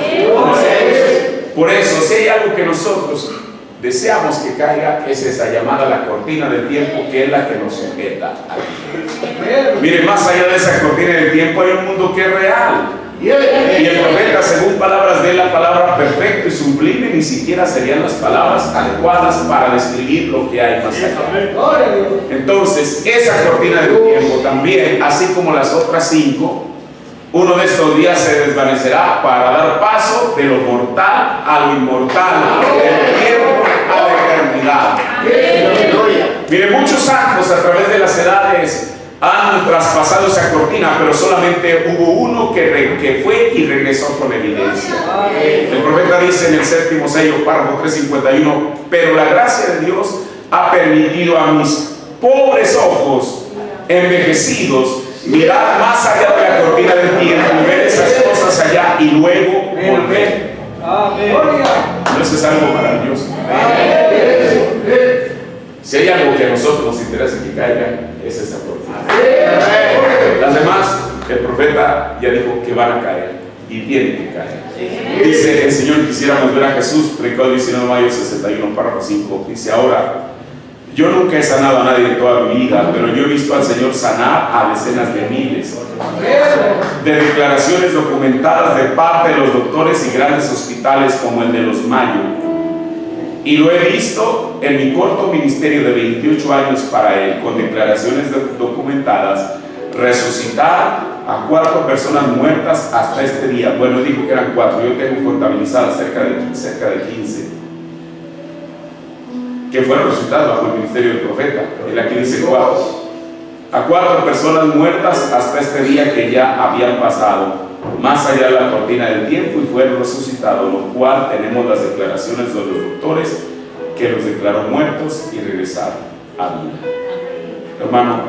Por eso, si hay algo que nosotros deseamos que caiga, es esa llamada la cortina del tiempo, que es la que nos sujeta aquí. Mire, más allá de esa cortina del tiempo hay un mundo que es real. Y el profeta, según palabras de él, la palabra perfecto y sublime ni siquiera serían las palabras adecuadas para describir lo que hay más allá. Entonces, esa cortina del tiempo también, así como las otras 5, uno de estos días se desvanecerá para dar paso de lo mortal a lo inmortal, del tiempo a la eternidad. Mire, muchos santos a través de las edades han traspasado esa cortina, pero solamente hubo uno que fue y regresó con evidencia. El profeta dice en el 7º sello, párrafo 351, pero la gracia de Dios ha permitido a mis pobres ojos envejecidos mirar más allá de la cortina del tiempo, ver esas cosas allá y luego volver. ¿No eso es algo maravilloso? Si hay algo que a nosotros nos interesa que caiga, es esa cortina. Las demás, el profeta ya dijo que van a caer y tienen que caer. Dice el Señor, quisiéramos ver a Jesús, predicó el 19 de mayo 61, párrafo 5. Dice: ahora, yo nunca he sanado a nadie en toda mi vida, pero yo he visto al Señor sanar a decenas de miles. De declaraciones documentadas de parte de los doctores y grandes hospitales como el de los Mayo. Y lo he visto en mi corto ministerio de 28 años para él, con declaraciones documentadas, resucitar a 4 personas muertas hasta este día. Bueno, dijo que eran 4, yo tengo contabilizadas cerca de 15. Que fueron resucitados bajo el ministerio del profeta. El aquí dice 4. A 4 personas muertas hasta este día que ya habían pasado más allá de la cortina del tiempo y fueron resucitados, lo cual tenemos las declaraciones de los doctores que los declaró muertos y regresaron a vida. Hermano,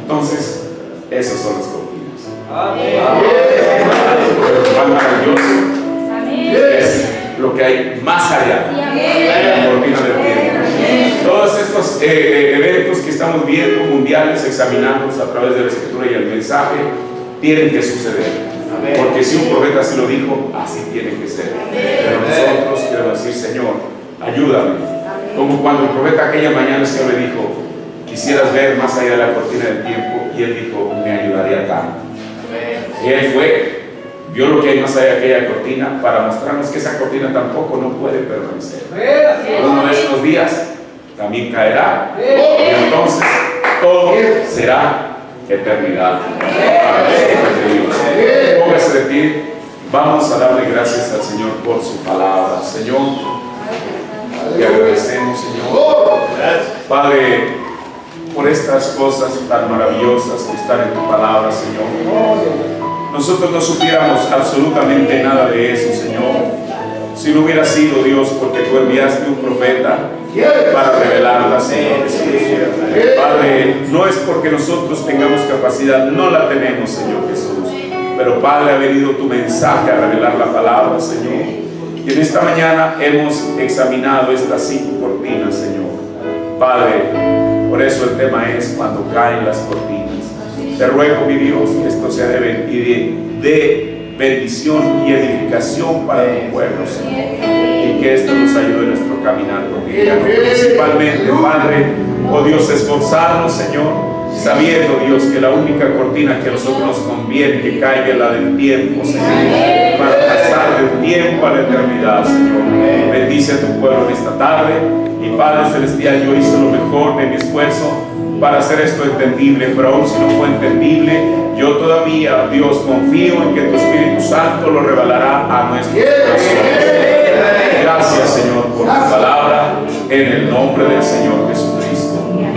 entonces esas son las cortinas. Amén. Maravilloso es lo que hay más allá de la cortina del tiempo. Todos estos eventos que estamos viendo, mundiales, examinamos a través de la escritura y el mensaje, tienen que suceder. Porque si un profeta así lo dijo, así tiene que ser. Pero nosotros queremos decir: Señor, ayúdame. Como cuando el profeta aquella mañana el Señor le dijo: quisieras ver más allá de la cortina del tiempo, y él dijo: me ayudaría acá. Y él fue, vio lo que hay más allá de aquella cortina para mostrarnos que esa cortina tampoco no puede permanecer. Uno de estos días también caerá, y entonces todo será eternidad para nosotros. Póngase de pie, vamos a darle gracias al Señor por su palabra. Señor, te agradecemos, Señor, Padre, por estas cosas tan maravillosas que están en tu palabra, Señor. Nosotros no supiéramos absolutamente nada de eso, Señor, si no hubiera sido, Dios, porque tú enviaste un profeta para revelarla, Señor Jesús. Padre, no es porque nosotros tengamos capacidad, no la tenemos, Señor Jesús, pero Padre, ha venido tu mensaje a revelar la palabra, Señor. Y en esta mañana hemos examinado estas 5 cortinas, Señor. Padre, por eso el tema es cuando caen las cortinas. Te ruego, mi Dios, que esto sea de bendición y edificación para tu pueblo, Señor, y que esto nos ayude en nuestro caminar cotidiano. Principalmente, Padre, oh Dios, esforzarnos, Señor, sabiendo, Dios, que la única cortina que a nosotros nos conviene que caiga es la del tiempo, Señor, para pasar del tiempo a la eternidad, Señor. Bendice a tu pueblo en esta tarde, y Padre Celestial, yo hice lo mejor de mi esfuerzo para hacer esto entendible, pero aún si no fue entendible, yo todavía, Dios, confío en que tu Espíritu Santo lo revelará a nuestros corazones. Gracias, Señor, por tu palabra, en el nombre del Señor Jesucristo. Amén.